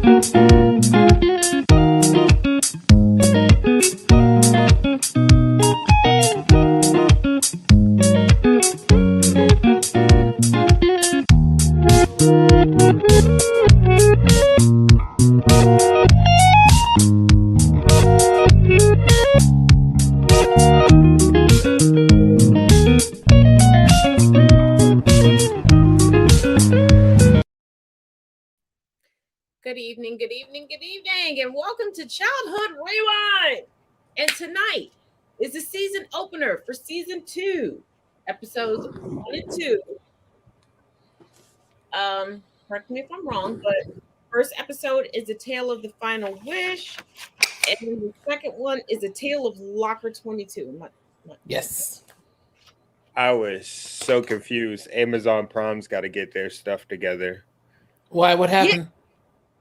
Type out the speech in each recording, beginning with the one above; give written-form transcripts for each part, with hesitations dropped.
Good evening, and welcome to Childhood Rewind. And tonight is the season opener for season 2, episodes 1 and 2. Correct me if I'm wrong, but first episode is A Tale of the Final Wish, and the second one is A Tale of Locker 22. Yes. I was so confused. Amazon Prime's got to get their stuff together. Why? What happened?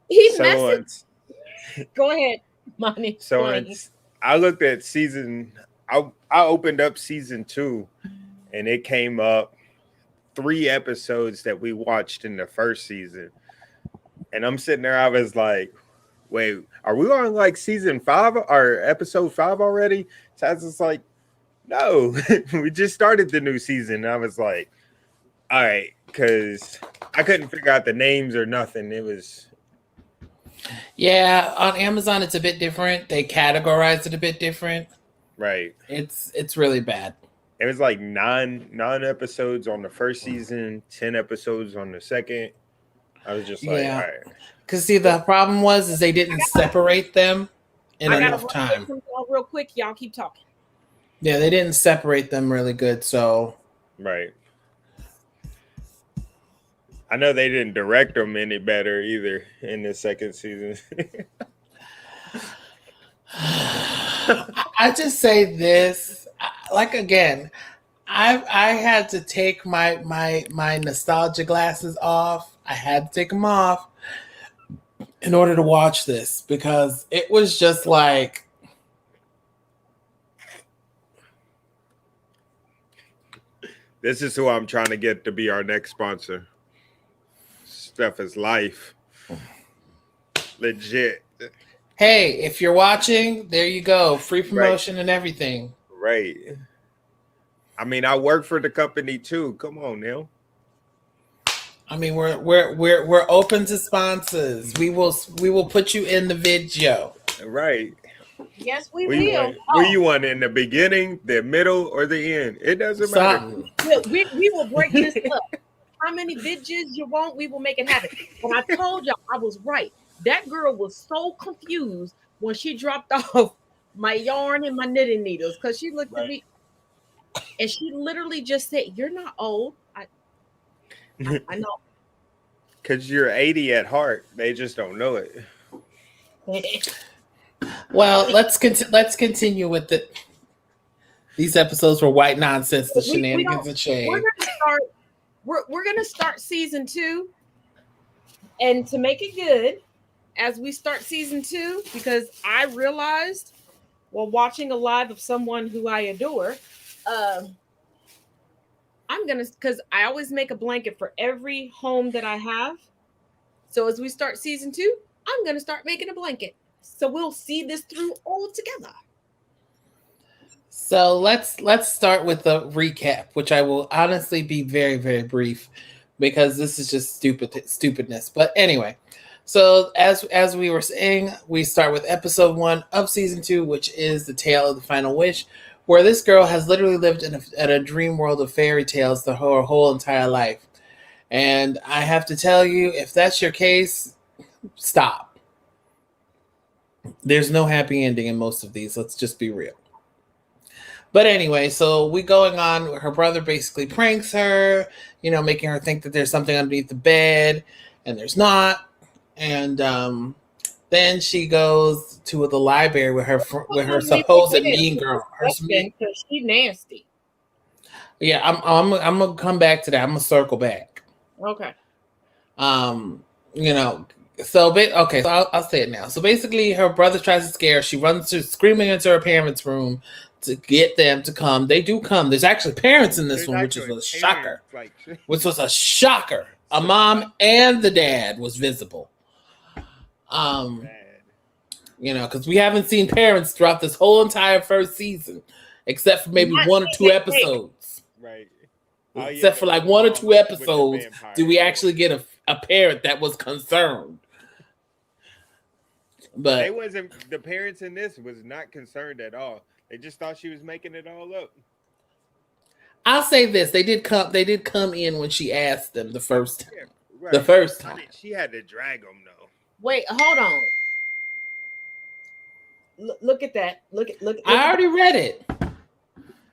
He messaged. Go ahead, Monty. I looked at season. I opened up season 2, and it came up 3 episodes that we watched in the first season, and I'm sitting there. I was like, "Wait, are we on like season 5 or episode 5 already?" Taz is like, "No, we just started the new season." And I was like, "All right," because I couldn't figure out the names or nothing. It was. Yeah, on Amazon it's a bit different. They categorize it a bit different. Right. It's really bad. It was like nine episodes on the first season, 10 episodes on the second. I was just like, all right. Because see, the problem is they didn't separate them in enough time. Real quick, y'all keep talking. Yeah, they didn't separate them really good, so. Right. I know they didn't direct them any better either in the second season. I just say this, like again, I had to take my nostalgia glasses off. I had to take them off in order to watch this because it was just like. This is who I'm trying to get to be our next sponsor. Stuff is life. Legit. Hey, if you're watching, there you go. Free promotion and everything. Right. I mean, I work for the company too. Come on, Neil. I mean, we're open to sponsors. We will put you in the video. Right. Yes, we will. Where you want, in the beginning, the middle, or the end? It doesn't matter. We will break this up. How many videos you want, we will make it happen. And I told y'all I was right. That girl was so confused when she dropped off my yarn and my knitting needles because she looked at me and she literally just said, "You're not old." I know. Because you're 80 at heart. They just don't know it. Well, let's continue with it. These episodes were white nonsense, the shenanigans and shade. We're gonna start season 2, and to make it good, as we start season 2, because I realized while watching a live of someone who I adore, because I always make a blanket for every home that I have. So as we start season 2, I'm gonna start making a blanket. So we'll see this through all together. So let's start with the recap, which I will honestly be very, very brief because this is just stupidness. But anyway, so as we were saying, we start with episode 1 of season 2, which is The Tale of the Final Wish, where this girl has literally lived in a dream world of fairy tales her whole entire life. And I have to tell you, if that's your case, stop. There's no happy ending in most of these. Let's just be real. But anyway, so we going on. Her brother basically pranks her, making her think that there's something underneath the bed, and there's not. And then she goes to the library with her supposed mean girl. Because she's nasty. Yeah, I'm gonna come back to that. I'm gonna circle back. Okay. So I'll say it now. So basically, her brother tries to scare her. She runs screaming into her parents' room to get them to come. They do come. There's actually parents in this one, which was a shocker. Which was a shocker. A mom and the dad was visible. Um, Bad. because we haven't seen parents throughout this whole entire first season, except for maybe Not one or seeing two that cake. episodes. Right. Oh, yeah, Except for like the one or mom two with the episodes, vampire do we kid. actually get a parent that was concerned? They But wasn't the parents in this was not concerned at all. They just thought she was making it all up. I'll say this: they did come. They did come in when she asked them the first time. Yeah, The right. first I time. mean, she had to drag them though. Wait, hold on. Look at that. Look I at already read it.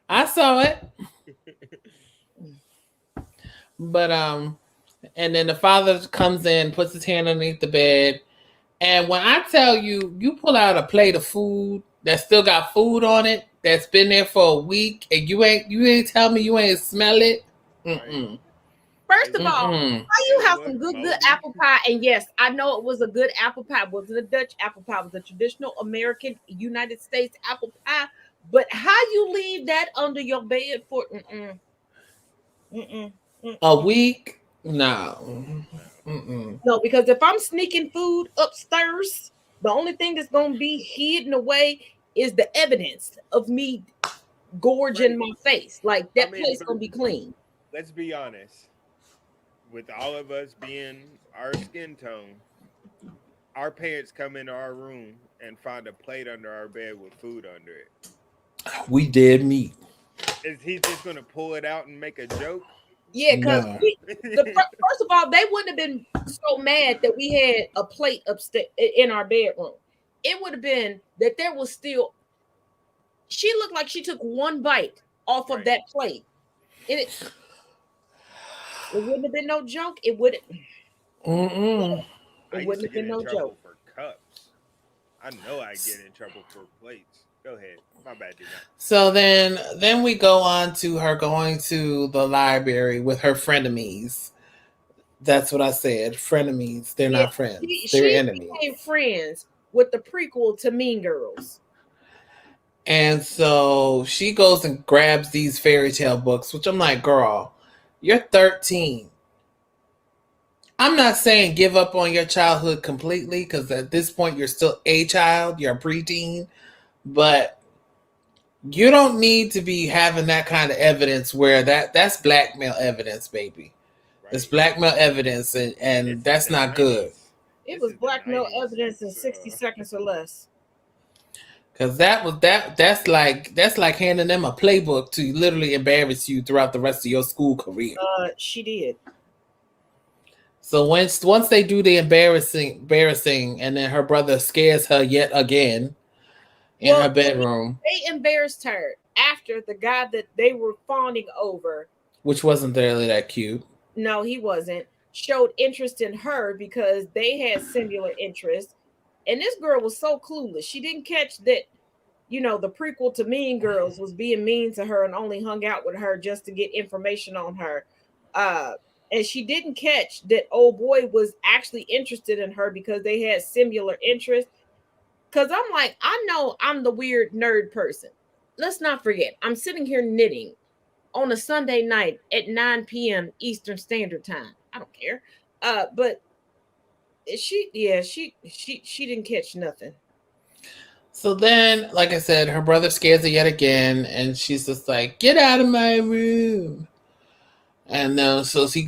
I saw it. But and then the father comes in, puts his hand underneath the bed, and when I tell you, you pull out a plate of food that still got food on it, that's been there for a week, and you ain't tell me you ain't smell it. Mm-mm. First of all, Mm-mm. how you It have was some good moldy. apple pie? And yes, I know it was a good apple pie. It wasn't a Dutch apple pie. It was a traditional American United States apple pie. But how you leave that under your bed for mm-mm. A week? No. Mm-mm. No, because if I'm sneaking food upstairs, the only thing that's gonna be hidden away is the evidence of me gorging my face. Like that place but gonna be clean. let's be honest. With all of us being our skin tone, our parents come into our room and find a plate under our bed with food under it. We did meet. Is he just gonna pull it out and make a joke? Yeah, because No. first of all, they wouldn't have been so mad that we had a plate upstairs in our bedroom. It would have been that there was still. She looked like she took one bite off of Right. that plate. It wouldn't have been no joke. It wouldn't. Mm-mm. I It used wouldn't to have get been in no trouble joke. for cups. I know I get in trouble for plates. Go ahead. My bad, Dina. So then we go on to her going to the library with her frenemies. That's what I said. Frenemies. They're Yeah, not friends. They're she enemies. became friends with the prequel to Mean Girls. And so she goes and grabs these fairy tale books, which I'm like, girl, you're 13. I'm not saying give up on your childhood completely, because at this point you're still a child, you're a preteen, but you don't need to be having that kind of evidence where that's blackmail evidence, baby. It's Right. blackmail evidence, and This is that's the not good. 90s. It This was is the blackmail 90s. evidence in 60 seconds or less. Cause that's like handing them a playbook to literally embarrass you throughout the rest of your school career. She did. So once they do the embarrassing, and then her brother scares her yet again in her bedroom, they embarrassed her after the guy that they were fawning over. which wasn't really that cute. No, he wasn't. Showed interest in her because they had similar interests. And this girl was so clueless. She didn't catch that, the prequel to Mean Girls was being mean to her and only hung out with her just to get information on her. And she didn't catch that old boy was actually interested in her because they had similar interests. Because I'm like, I know I'm the weird nerd person. Let's not forget, I'm sitting here knitting on a Sunday night at 9 p.m. Eastern Standard Time. I don't care. But she didn't catch nothing. So then, like I said, her brother scares her yet again, and she's just like, "Get out of my room!" And so he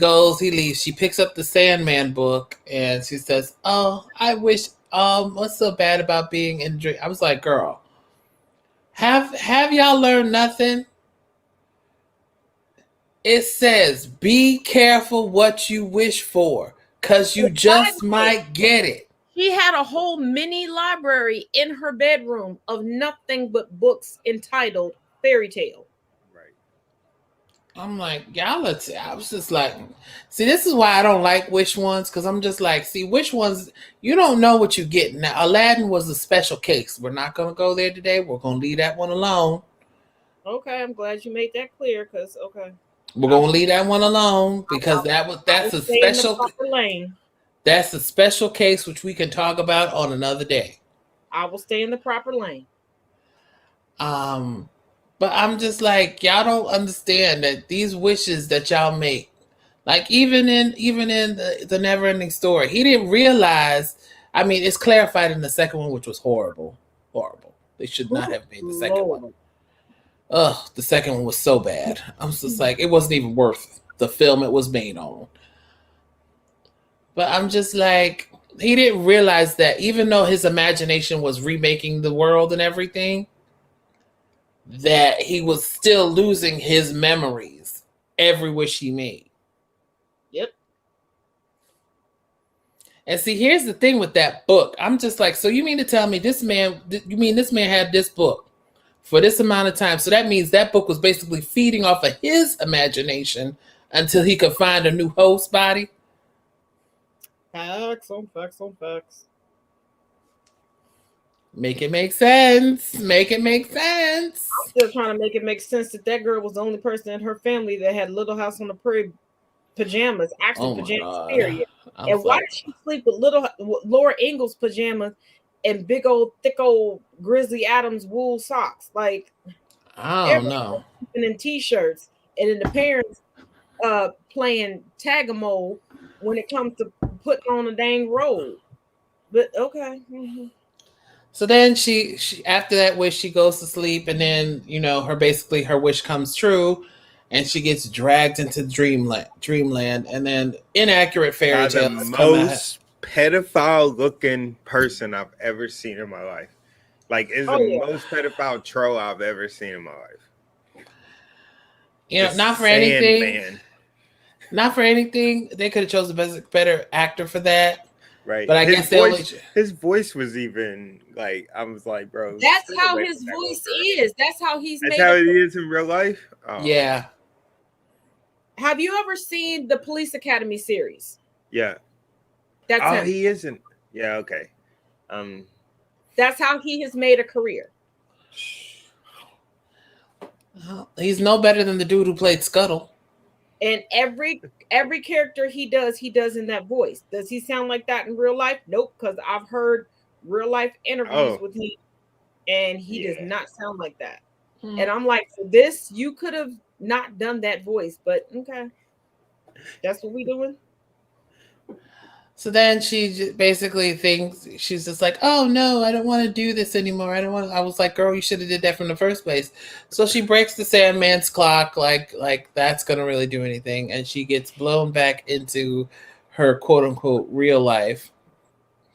leaves. She picks up the Sandman book, and she says, "Oh, I wish. What's so bad about being in dream?" I was like, "Girl, have y'all learned nothing?" It says, "Be careful what you wish for, cause you just might get it." She had a whole mini library in her bedroom of nothing but books entitled fairy tale. Right. I'm like, y'all I was just like, see, this is why I don't like Wish ones, because I'm just like, see, Wish ones, you don't know what you're getting. Now, Aladdin was a special case. We're not going to go there today. We're going to leave that one alone. Okay, I'm glad you made that clear, because, okay. We're going to leave that one alone, because that's a special lane. That's a special case which we can talk about on another day. I will stay in the proper lane. But I'm just like, y'all don't understand that these wishes that y'all make, like even in the Never Ending Story, he didn't realize. I mean, it's clarified in the second one, which was horrible. Horrible. They should not have made the second one. Ugh, the second one was so bad. I was just like, it wasn't even worth the film it was made on. But I'm just like, he didn't realize that even though his imagination was remaking the world and everything, that he was still losing his memories every wish he made. Yep. And see, here's the thing with that book. I'm just like, so you mean to tell me this man had this book for this amount of time? So that means that book was basically feeding off of his imagination until he could find a new host body? Facts on facts on facts. Make it make sense. Make it make sense. I'm still trying to make it make sense that girl was the only person in her family that had Little House on the Prairie pajamas, actual pajamas, period. And why did she sleep with Laura Ingalls pajamas and big old thick old Grizzly Adams wool socks? Like, I don't know. And in t-shirts, and then the parents playing tag-a-mole when it comes to putting on a dang robe. But okay. Mm-hmm. So then she after that wish, she goes to sleep, and then her wish comes true, and she gets dragged into dreamland, and then inaccurate fairy tales. The most pedophile looking person I've ever seen in my life. Like, is the most pedophile troll I've ever seen in my life. Not for anything. Not for anything. They could have chosen a better actor for that. Right. But I guess his voice was even like, I was like, bro. That's how his voice is. That's how he's That's how he is in real life? Oh. Yeah. Have you ever seen the Police Academy series? Yeah. That's him. He isn't. Yeah, okay. That's how he has made a career. He's no better than the dude who played Scuttle. And every character he does in that voice. Does he sound like that in real life? Nope, because I've heard real life interviews with him, and he does not sound like that. And I'm like, for this, you could have not done that voice, but okay. That's what we doing. So then she basically thinks, she's just like, oh no, I don't want to do this anymore. I was like, girl, you should have did that from the first place. So she breaks the Sandman's clock, like that's going to really do anything. And she gets blown back into her quote unquote real life.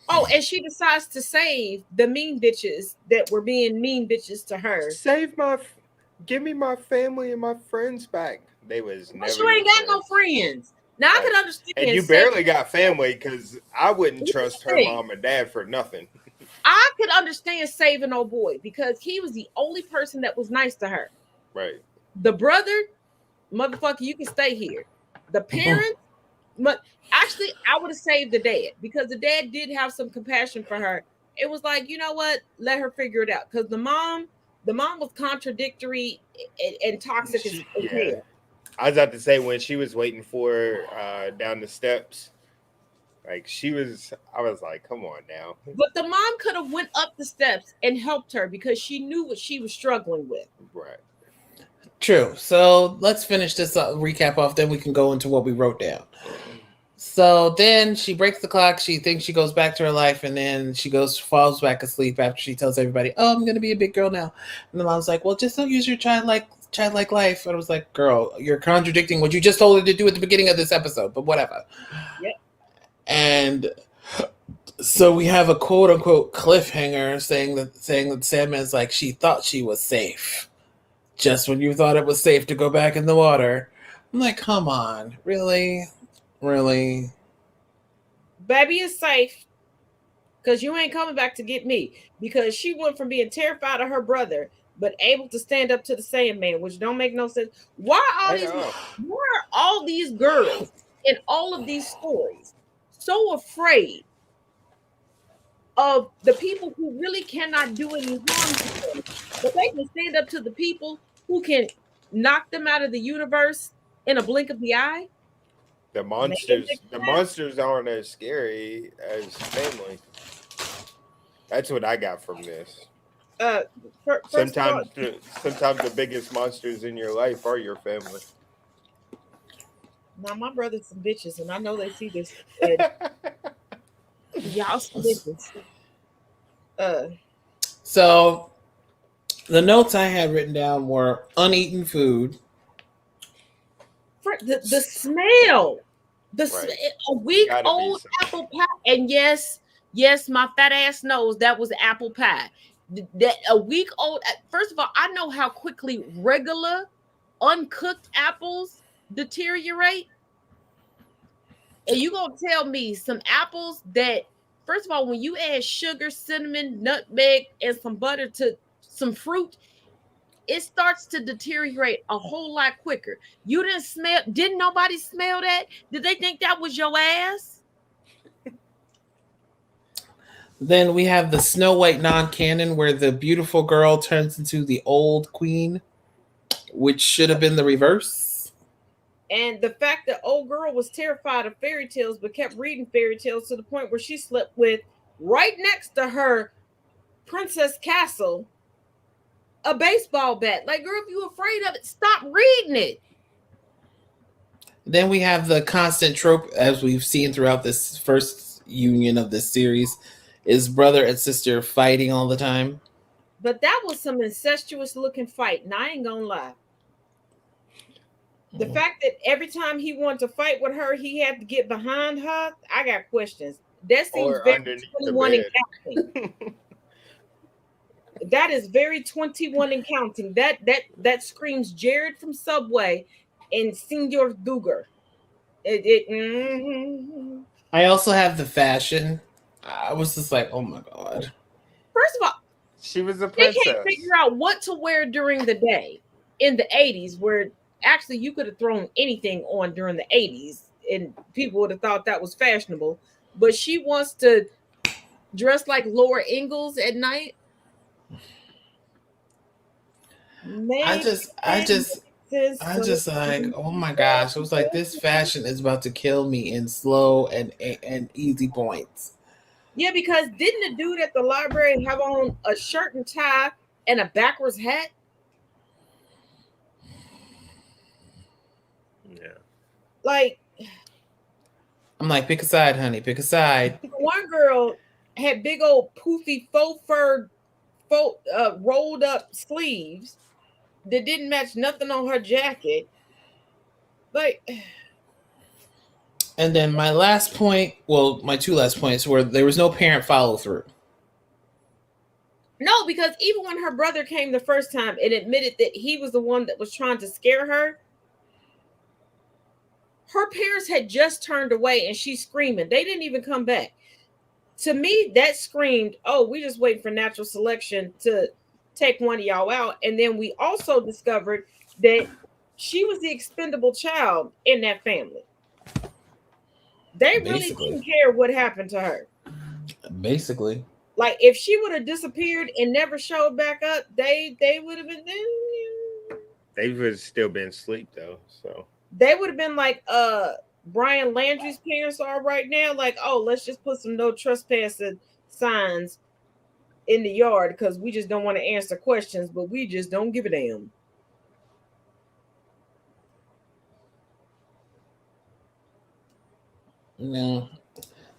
Oh, and she decides to save the mean bitches that were being mean bitches to her. Give me my family and my friends back. They was never. But you ain't got no friends. Now I can understand. And you barely got family, because I wouldn't trust her mom and dad for nothing. I could understand saving old boy because he was the only person that was nice to her. Right. The brother, motherfucker, you can stay here. The parents, actually, I would have saved the dad because the dad did have some compassion for her. It was like, you know what? Let her figure it out. Because the mom was contradictory and toxic as hell. I was about to say, when she was waiting for her down the steps, like I was like, come on now. But the mom could have went up the steps and helped her because she knew what she was struggling with. Right. True. So let's finish this recap off, then we can go into what we wrote down. So then she breaks the clock. She thinks she goes back to her life, and then she falls back asleep after she tells everybody, oh, I'm going to be a big girl now. And the mom's like, well, just don't use your childlike life. And I was like, girl, you're contradicting what you just told her to do at the beginning of this episode, but whatever. Yep. And so we have a quote unquote cliffhanger saying that Sandman's like, she thought she was safe just when you thought it was safe to go back in the water. I'm like, come on, really? Baby is safe because you ain't coming back to get me, because she went from being terrified of her brother but able to stand up to the Sandman, which don't make no sense. Why are all these girls in all of these stories so afraid of the people who really cannot do any harm to them, but they can stand up to the people who can knock them out of the universe in a blink of the eye? The monsters aren't as scary as family. That's what I got from this. Sometimes the biggest monsters in your life are your family. Now my brother's some bitches, and I know they see this. Y'all delicious. So the notes I had written down were uneaten food. The smell, Right. a week Gotta be old some- apple pie, and yes, my fat ass knows that was apple pie. That a week old. First of all, I know how quickly regular uncooked apples deteriorate, and you gonna tell me some apples that, first of all, when you add sugar, cinnamon, nutmeg, and some butter to some fruit, it starts to deteriorate a whole lot quicker. You didn't smell, didn't nobody smell that? Did they think that was your ass? Then we have the Snow White non-canon where the beautiful girl turns into the old queen, which should have been the reverse. And the fact that old girl was terrified of fairy tales but kept reading fairy tales to the point where she slept with, right next to her Princess Castle, a baseball bat. Like, girl, if you're afraid of it, stop reading it. Then we have the constant trope, as we've seen throughout this first union of this series, is brother and sister fighting all the time. But that was some incestuous looking fight, and I ain't gonna lie. The fact that every time he wanted to fight with her, he had to get behind her, I got questions. That seems Or very underneath the 21 and bed. counting. That is very 21 and counting. That screams Jared from Subway and Senor Duger. I also have the fashion. I was just like, oh my god. First of all, She was a they princess. can't figure out what to wear during the day in the 80s, where actually you could have thrown anything on during the 80s and people would have thought that was fashionable. But she wants to dress like Laura Ingalls at night. I just like, oh my gosh. It was like, this fashion is about to kill me in slow and easy points. Yeah, because didn't the dude at the library have on a shirt and tie and a backwards hat? Yeah. Like, I'm like, pick a side, honey, pick a side. one girl had big old poofy faux fur, rolled up sleeves that didn't match nothing on her jacket. Like, And then my last point, well, my two last points were there was no parent follow through. no, because even when her brother came the first time and admitted that he was the one that was trying to scare her, her parents had just turned away and she's screaming. They didn't even come back. To me, that screamed, oh, we just waiting for natural selection to take one of y'all out. And then we also discovered that she was the expendable child in that family. They really didn't care what happened to her. Basically. Like, if she would have disappeared and never showed back up, they would have been then. They would have still been asleep though. So They would have been like Brian Landry's parents are right now. Like, oh, let's just put some no trespassing signs in the yard because we just don't want to answer questions, but we just don't give a damn. No.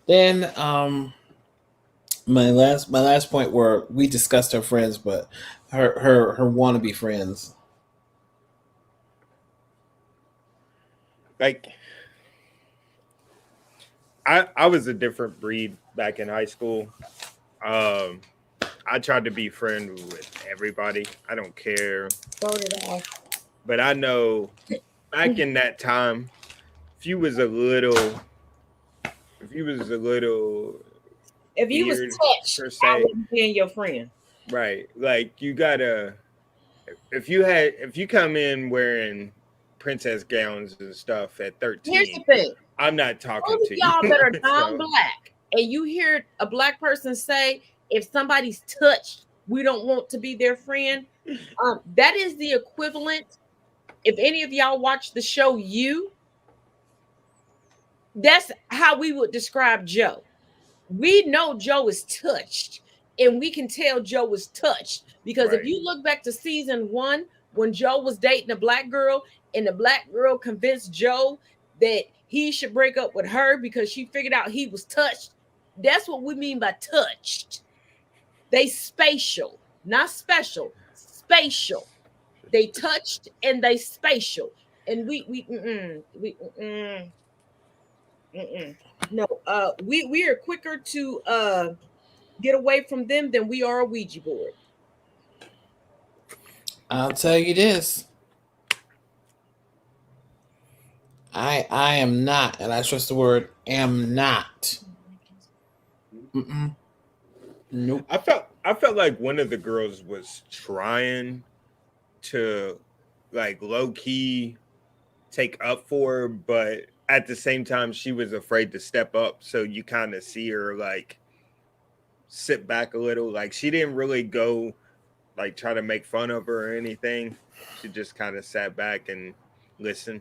Then my last point where we discussed her friends, but her wannabe friends. like I was a different breed back in high school. I tried to be friends with everybody. I don't care. Voted off. But I know back in that time, if you was a little If you was weird, touched, per I se, wouldn't be your friend. right? Like you gotta, if you come in wearing princess gowns and stuff at Here's 13, the thing. I'm not talking Those to of y'all you. that are So, non-black and you hear a black person say, if somebody's touched, we don't want to be their friend. That is the equivalent. If any of y'all watch the show You, that's how we would describe Joe. We know Joe is touched, and we can tell Joe was touched because if Right. you look back to season 1, when Joe was dating a black girl, and the black girl convinced Joe that he should break up with her because she figured out he was touched. That's what we mean by touched. They spatial, not special, spatial. They touched and they spatial. And no, we are quicker to get away from them than we are a Ouija board. I'll tell you this. I am not, and I stress the word am not. Nope. I felt like one of the girls was trying to like low key take up for her, but at the same time she was afraid to step up. So you kind of see her like sit back a little. Like she didn't really go like try to make fun of her or anything. She just kind of sat back and listened.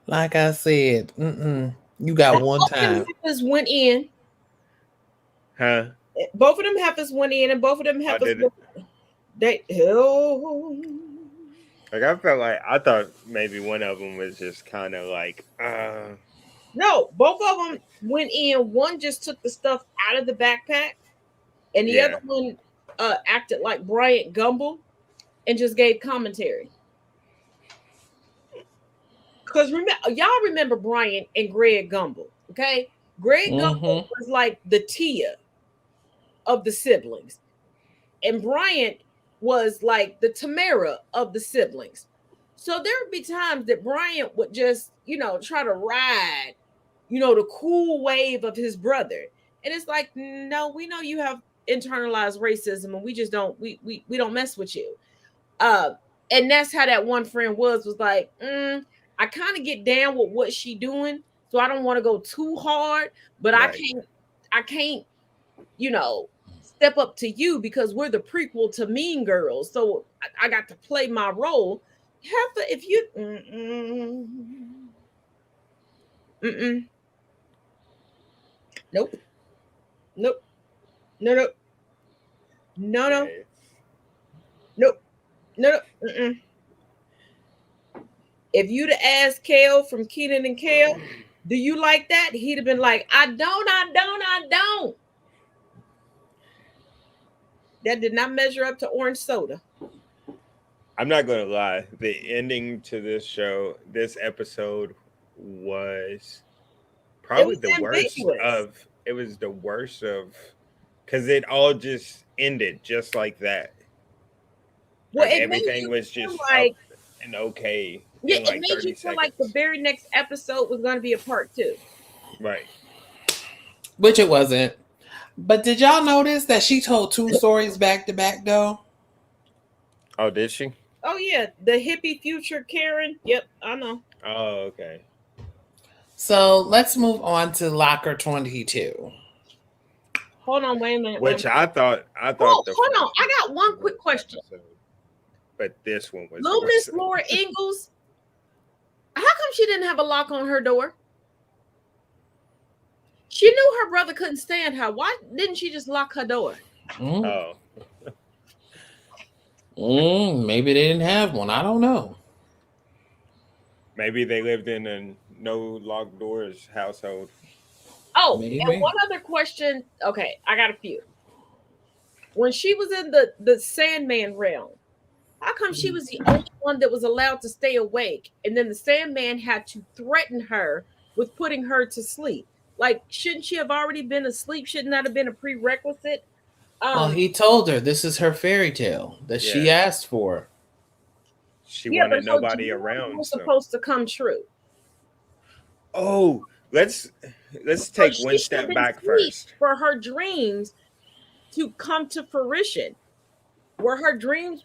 Like I said, you got one time. Heifers went in. Huh? Both of them heifers went in, and both of them heifers they like I thought maybe one of them was just kind of like no, both of them went in. One just took the stuff out of the backpack, and the other one acted like Bryant Gumbel and just gave commentary. Because y'all remember Bryant and Greg Gumbel, okay? Greg Gumbel was like the Tia of the siblings, and Bryant was like the Tamara of the siblings. So there would be times that Bryant would just, try to ride, the cool wave of his brother. And it's like, no, we know you have internalized racism, and we just don't, we don't mess with you. And that's how that one friend was like, I kind of get down with what she doing, so I don't want to go too hard, but right. I can't, step up to you because we're the prequel to Mean Girls. So I got to play my role. If you nope. No. If you'd have asked Kale from Kenan and Kel, do you like that? He'd have been like, I don't. That did not measure up to orange soda. I'm not going to lie. The ending to this show, this episode was probably the worst of, it was the worst of, because it all just ended just like that. Well, like everything was just like and okay. Yeah, it made you feel like the very next episode was going to be a part 2. Right. Which it wasn't. But did y'all notice that she told 2 stories back to back, though? Oh, did she? Oh, yeah. The hippie future Karen. Yep, I know. Oh, okay. So let's move on to Locker 22. Hold on, wait a minute. Which I thought. Hold on. I got one quick question. But this one was Little Miss Laura Ingalls. How come she didn't have a lock on her door? She knew her brother couldn't stand her. Why didn't she just lock her door? Oh. Maybe they didn't have one. I don't know. Maybe they lived in a no locked doors household. Oh, maybe. And one other question. Okay, I got a few. When she was in the Sandman realm, how come she was the only one that was allowed to stay awake? And then the Sandman had to threaten her with putting her to sleep. Like, shouldn't she have already been asleep? Shouldn't that have been a prerequisite? Well, he told her this is her fairy tale that she asked for. She wanted nobody around. It was supposed to come true. Oh, let's take one step back first. For her dreams to come to fruition. Were her dreams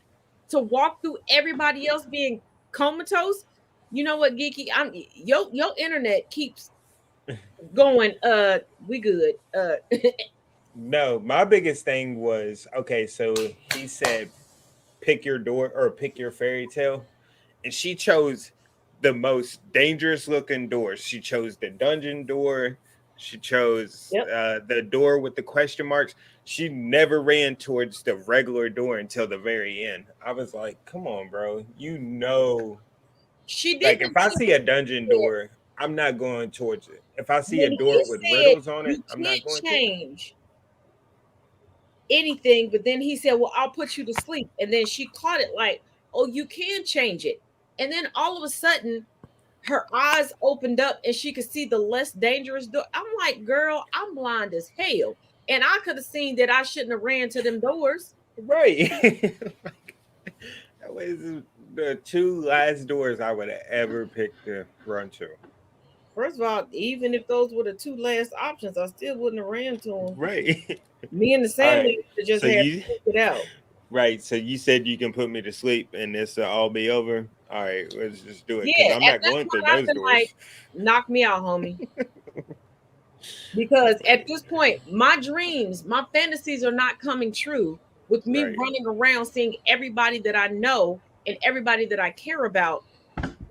to walk through everybody else being comatose? You know what, Geeky? Your internet keeps going. We good. No, my biggest thing was, okay, so he said pick your door or pick your fairy tale, and she chose the most dangerous looking doors. She chose the dungeon door. She chose the door with the question marks. She never ran towards the regular door until the very end. I was like, come on, bro. You know, she did. Like, if I see a dungeon door, I'm not going towards it. If I see a When door he with said riddles on it, you I'm not can't going to it. change anything, but then he said, "Well, I'll put you to sleep," and then she caught it like, "Oh, you can change it," and then all of a sudden, her eyes opened up and she could see the less dangerous door. I'm like, "Girl, I'm blind as hell," and I could have seen that I shouldn't have ran to them doors. Right. That was the two last doors I would have ever picked to run to. First of all, even if those were the two last options, I still wouldn't have ran to them. Right. Me and the All right. sandwich just So had you to work it out. right. So you said you can put me to sleep and this will all be over. All right, let's just do it because Yeah, I'm at not that going through point, I've those been like, doors. knock me out, homie. Because at this point, my dreams, my fantasies are not coming true with me Right. running around seeing everybody that I know and everybody that I care about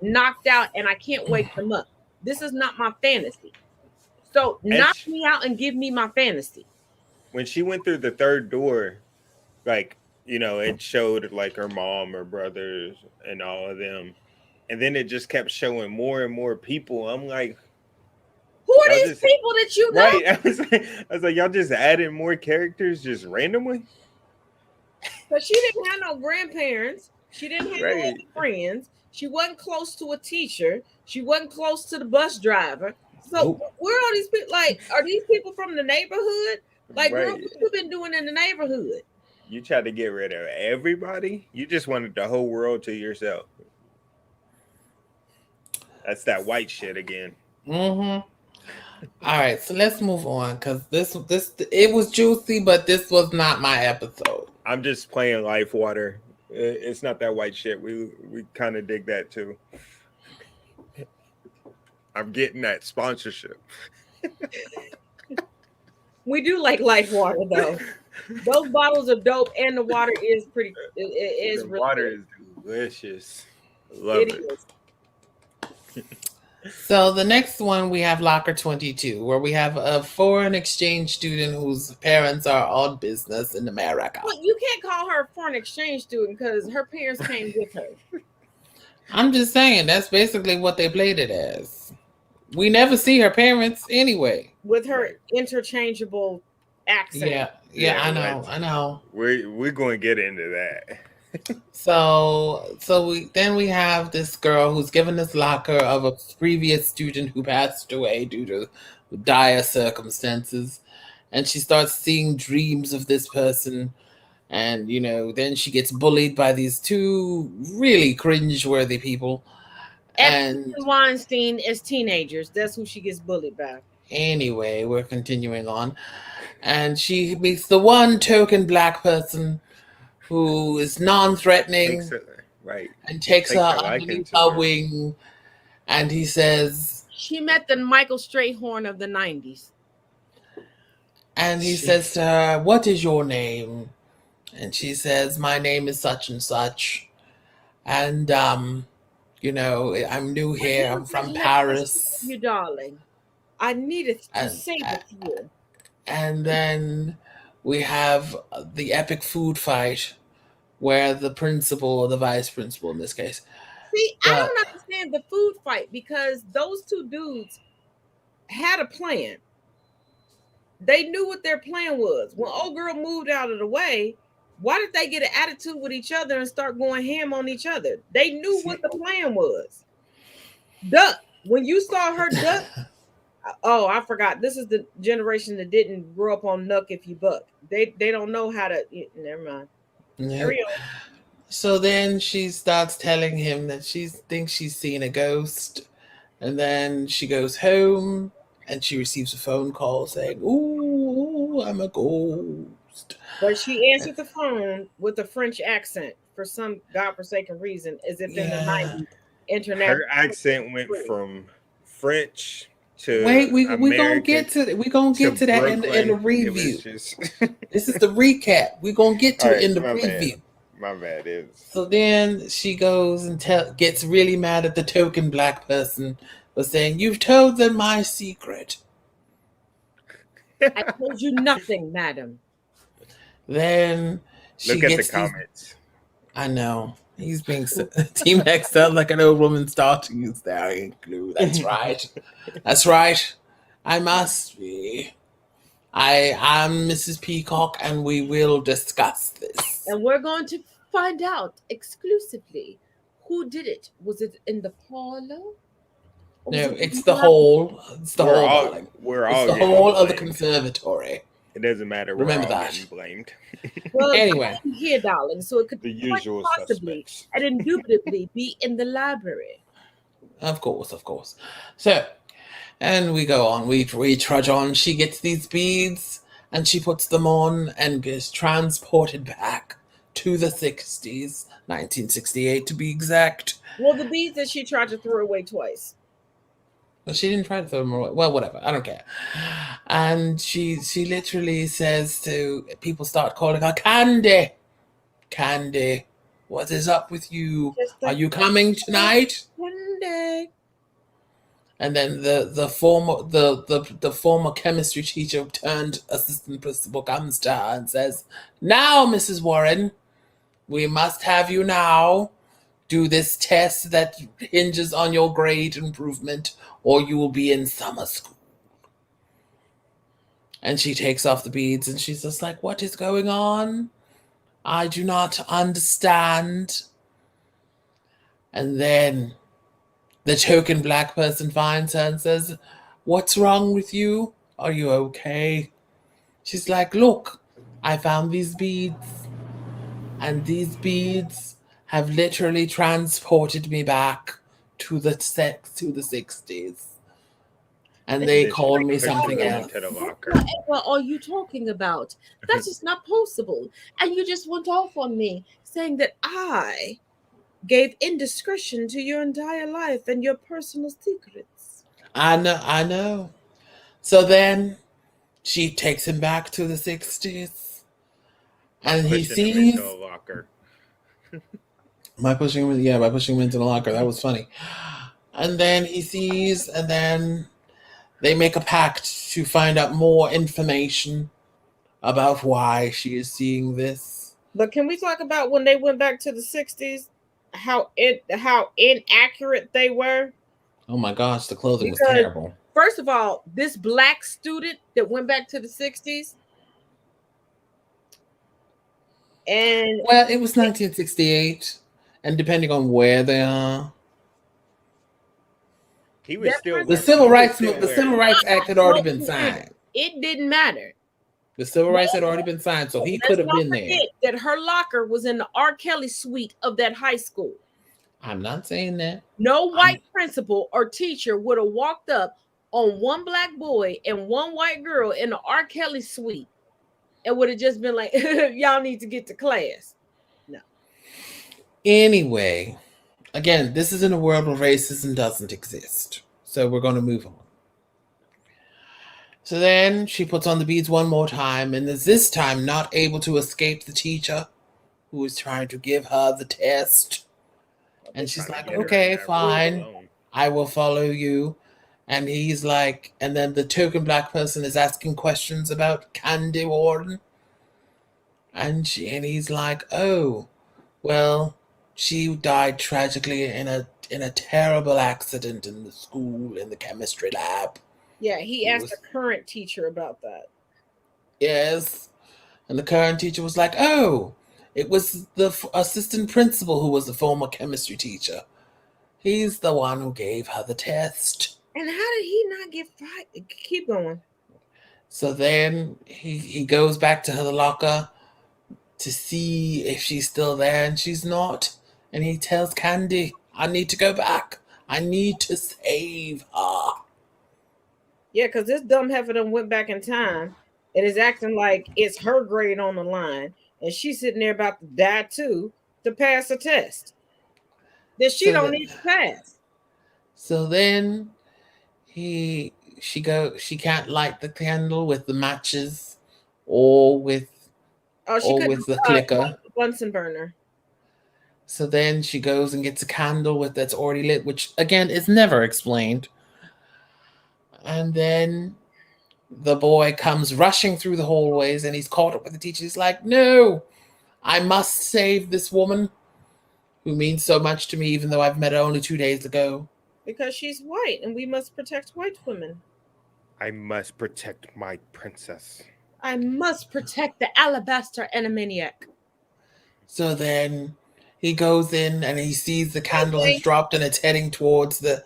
knocked out and I can't wake them up. This is not my fantasy. So And knock me out and give me my fantasy. when she went through the third door, like, it showed like her mom, her brothers, and all of them. And then it just kept showing more and more people. I'm like, Who are y'all these just people that you know? right. I was like, y'all just adding more characters just randomly. Because she didn't have no grandparents. She didn't have no Right. other friends. She wasn't close to a teacher. She wasn't close to the bus driver. So Nope. where are these people? Like, are these people from the neighborhood? Like, girl, Right. what you been doing in the neighborhood? You tried to get rid of everybody. You just wanted the whole world to yourself. That's that white shit again. Mm-hmm. All right, so let's move on because this it was juicy, but this was not my episode. I'm just playing Life Water. It's not that white shit. We kind of dig that too. I'm getting that sponsorship. We do like life water though. Those bottles are dope, and the water is pretty. It is The really water good. is delicious. Love It it. is. So the next one we have Locker 22, where we have a foreign exchange student whose parents are on business in America. Well, you can't call her a foreign exchange student because her parents came with her. I'm just saying that's basically what they played it as. We never see her parents anyway. With her Right. interchangeable accent. Yeah, Yeah, I let's- know. We're going to get into that. So we have this girl who's given this locker of a previous student who passed away due to dire circumstances, and she starts seeing dreams of this person, and then she gets bullied by these two really cringe-worthy people. And Weinstein as teenagers, that's who she gets bullied by. Anyway, we're continuing on, and she meets the one token black person who is non-threatening. Right. And takes her a liking underneath to her her. wing, and he says, She met the Michael Strayhorn of the 90s. and he She- says to her, "What is your name?" And she says, "My name is such and such, and I'm new here. I'm from Paris." You darling. I needed to And- say it to you. And then we have the epic food fight, where the principal or the vice principal in this case. See, I don't understand the food fight because those two dudes had a plan. They knew what their plan was. When old girl moved out of the way, why did they get an attitude with each other and start going ham on each other? They knew what the plan was. Duck. When you saw her duck, oh, I forgot. This is the generation that didn't grow up on Nuck If You Buck. They don't know how to. Never mind. Yeah. Carry on. So then she starts telling him that she thinks she's seen a ghost. And then she goes home and she receives a phone call saying, "Ooh, I'm a ghost." But she answered the phone with a French accent for some godforsaken reason, as if in the 90s. International. Her accent went from French to Wait, we gonna American get to that in the Brooklyn. review. It was just This is the recap. We're gonna get to All it in right, the my bad. preview. My bad. So then she goes and gets really mad at the token black person for saying, "You've told them my secret." I told you nothing, madam. Then she Look at the gets these- comments. I know. He's being T-Max sounds like an old woman starting his staring glue. That's right. That's right. I must be. I am Mrs. Peacock, and we will discuss this. And we're going to find out exclusively who did it. Was it in the parlor? Or was No, it it's in the whole. It's the We're whole, all darling. we're It's all the getting whole of the blamed. conservatory. It doesn't matter. Remember we're all that. getting blamed. Well, Anyway. I'm here, darling, so it could The quite usual possibly suspects. and indubitably be in the library. Of course, of course. So, and we go on. We trudge on. She gets these beads, and she puts them on, and is transported back to the 60s, 1968 to be exact. Well, the beads that she tried to throw away twice. But she didn't try to throw them away. Well, whatever. I don't care. And she literally says to people, start calling her Candy. Candy, what is up with you? Just Are like you coming tonight? one day. And then the former chemistry teacher turned assistant principal comes to her and says, "Now, Mrs. Warren, we must have you now do this test that hinges on your grade improvement, or you will be in summer school." And she takes off the beads, and she's just like, "What is going on? I do not understand." And then the token black person finds her and says, "What's wrong with you? Are you okay?" She's like, "Look, I found these beads, and these beads have literally transported me back to the 60s. And And they then she called me pushes something them else." into the locker. What are you talking about? That's just not possible. And you just went off on me saying that I gave indiscretion to your entire life and your personal secrets. I know. So then she takes him back to the 60s. And he Pushing them sees into a locker. by pushing him into the locker. That was funny. And then he sees, and then they make a pact to find out more information about why she is seeing this. But can we talk about when they went back to the 60s? How inaccurate they were? Oh my gosh, the clothing was Because- terrible. First of all, this black student that went back to the 60s, and Well, it was 1968, and depending on where they are, He was That still person- the Civil Rights Act had already been signed. it didn't matter. The Civil Rights had already been signed, so he Let's could have not been there. forget that her locker was in the R. Kelly suite of that high school. I'm not saying that. No white principal or teacher would have walked up on one black boy and one white girl in the R. Kelly suite and would have just been like, y'all need to get to class. Anyway, again, this is in a world where racism doesn't exist. So we're going to move on. So then she puts on the beads one more time and is this time not able to escape the teacher who is trying to give her the test. And she's like, "Okay, fine. I will follow you." And he's like, and then the token black person is asking questions about Candy Warren. And he's like, "Oh, well, she died tragically in a terrible accident in the school, in the chemistry lab." Yeah, he It asked was- the current teacher about that. Yes. And the current teacher was like, "Oh, it was the assistant principal who was the former chemistry teacher. He's the one who gave her the test." And how did he not get fired? Keep going. So then he goes back to her locker to see if she's still there, and she's not. And he tells Candy, "I need to go back. I need to save her." Yeah, because this dumb heifer done went back in time and is acting like it's her grade on the line, and she's sitting there about to die too to pass a test that she So don't that- need to pass. So then she can't light the candle with the matches or with Oh, she or could with the clicker. Bunsen burner. So then she goes and gets a candle that's already lit, which again is never explained. And then the boy comes rushing through the hallways and he's caught up with the teacher. He's like, "No, I must save this woman who means so much to me, even though I've met her only 2 days ago. Because she's white, and we must protect white women. I must protect my princess. I must protect the alabaster animaniac. So then he goes in and he sees the candle Okay. has dropped and it's heading towards the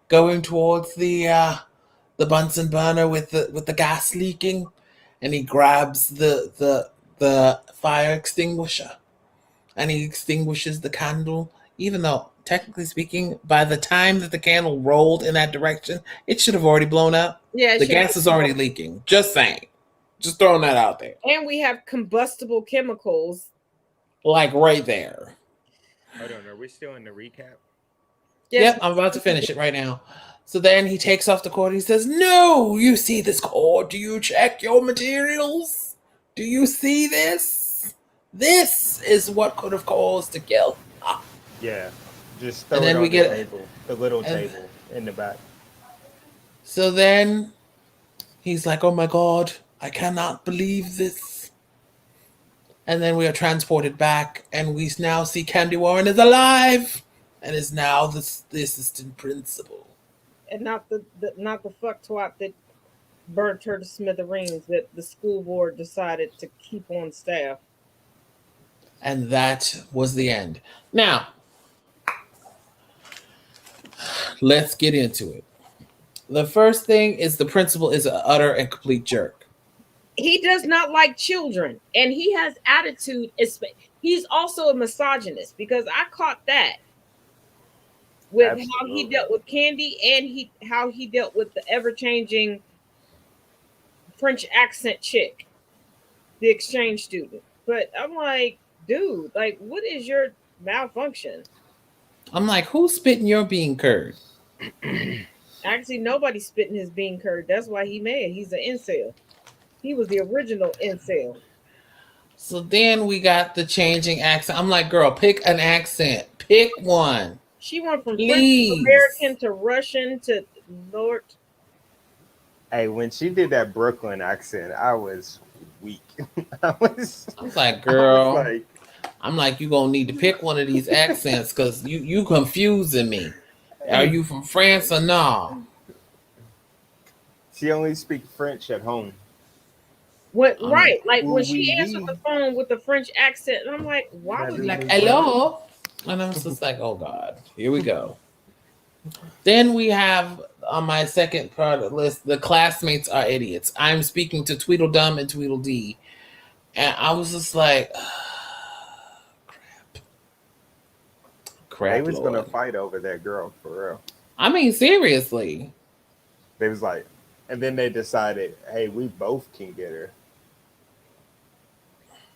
going towards the Bunsen burner with the gas leaking, and he grabs the fire extinguisher and he extinguishes the candle, even though technically speaking, by the time that the candle rolled in that direction, it should have already blown up. Yeah, The gas is already leaking. Just saying. Just throwing that out there. and we have combustible chemicals. Like right there. Hold on, are we still in the recap? Yep, I'm about to finish it right now. So then he takes off the cord. He says, "No, you see this cord? Do you check your materials? Do you see this? This is what could have caused the kill." Yeah. Just throw And it then on we the get- table. The little and- table in the back. So then he's like, "Oh my God, I cannot believe this." And then we are transported back, and we now see Candy Warren is alive and is now the assistant principal. And not the fuck twat that burnt her to smithereens that the school board decided to keep on staff. And that was the end. Now, let's get into it. The first thing is the principal is an utter and complete jerk. He does not like children, and he has attitude. He's also a misogynist, because I caught that with how he Absolutely. dealt with Candy, and how he dealt with the ever-changing French accent chick, the exchange student. But I'm like, dude, like, what is your malfunction? I'm like, who's spitting your bean curd? Actually, nobody's spitting his bean curd. That's why he mad. He's an incel. He was the original incel. So then we got the changing accent. I'm like, girl, pick an accent. Pick one. She went from Please. French American to Russian to Lord. Hey, when she did that Brooklyn accent, I was weak. I was like, girl. like, I'm like, you gonna need to pick one of these accents because you confusing me. Are you from France or no? she only speaks French at home. What I'm right? Like when oui, she oui. answered the phone with the French accent, and I'm like, why would you Like, hello? And I'm just like, oh God, here we go. Then we have on my second part of the list, the classmates are idiots. I'm speaking to Tweedledum and Tweedledee. And I was just like, crap. They was gonna Lord. fight over that girl for real. I mean, seriously. They was like, and then they decided, hey, we both can get her.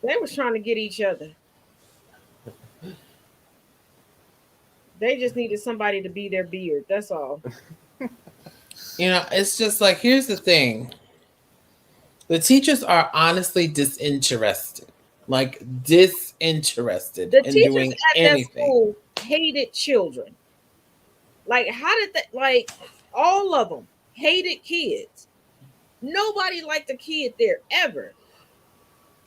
They was trying to get each other. They just needed somebody to be their beard. That's all. You know, it's just like, here's the thing. The teachers are honestly disinterested. Like, disinterested The in teachers doing at that anything. school hated children. Like, how did that? Like, all of them hated kids. Nobody liked a kid there ever.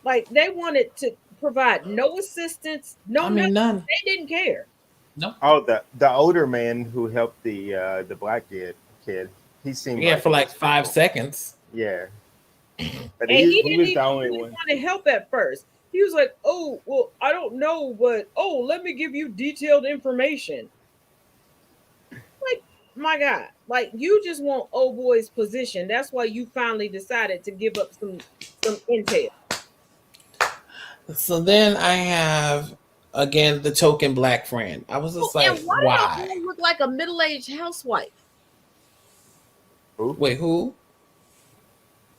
Like, they wanted to provide no assistance, no I mean, nothing. none. They didn't care. Oh, the older man who helped the black kid, he seemed Yeah, like for he like was 5 cool. seconds. Yeah, but And he didn't was even the only really one. want to help at first. He was like, "Oh, well, I don't know, but let me give you detailed information." Like, my God, like you just want old boy's position. That's why you finally decided to give up some intel. So then I have, again, the token black friend. I was just like, And why? why? Did look like a middle-aged housewife? Wait, who?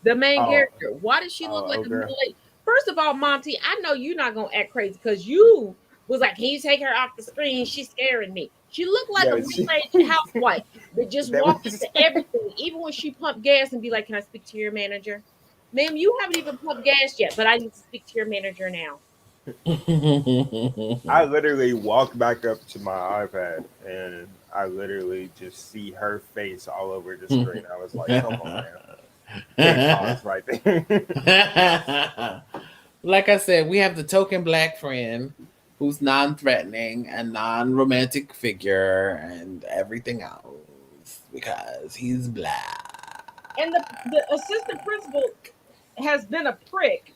The main Oh. character. Why does she look like a okay. middle-aged? First of all, Monty, I know you're not gonna act crazy because you was like, "Can you take her off the screen? She's scaring me." She looked like Yeah, a she- middle-aged housewife that just That walked was- into everything, even when she pumped gas and be like, "Can I speak to your manager?" Ma'am, you haven't even pumped gas yet, but I need to speak to your manager now. I literally walked back up to my iPad and I literally just see her face all over the screen. I was like, come on, man. Can't pause right there. Like I said, we have the token black friend who's non-threatening and non-romantic figure and everything else because he's black. And the assistant principal has been a prick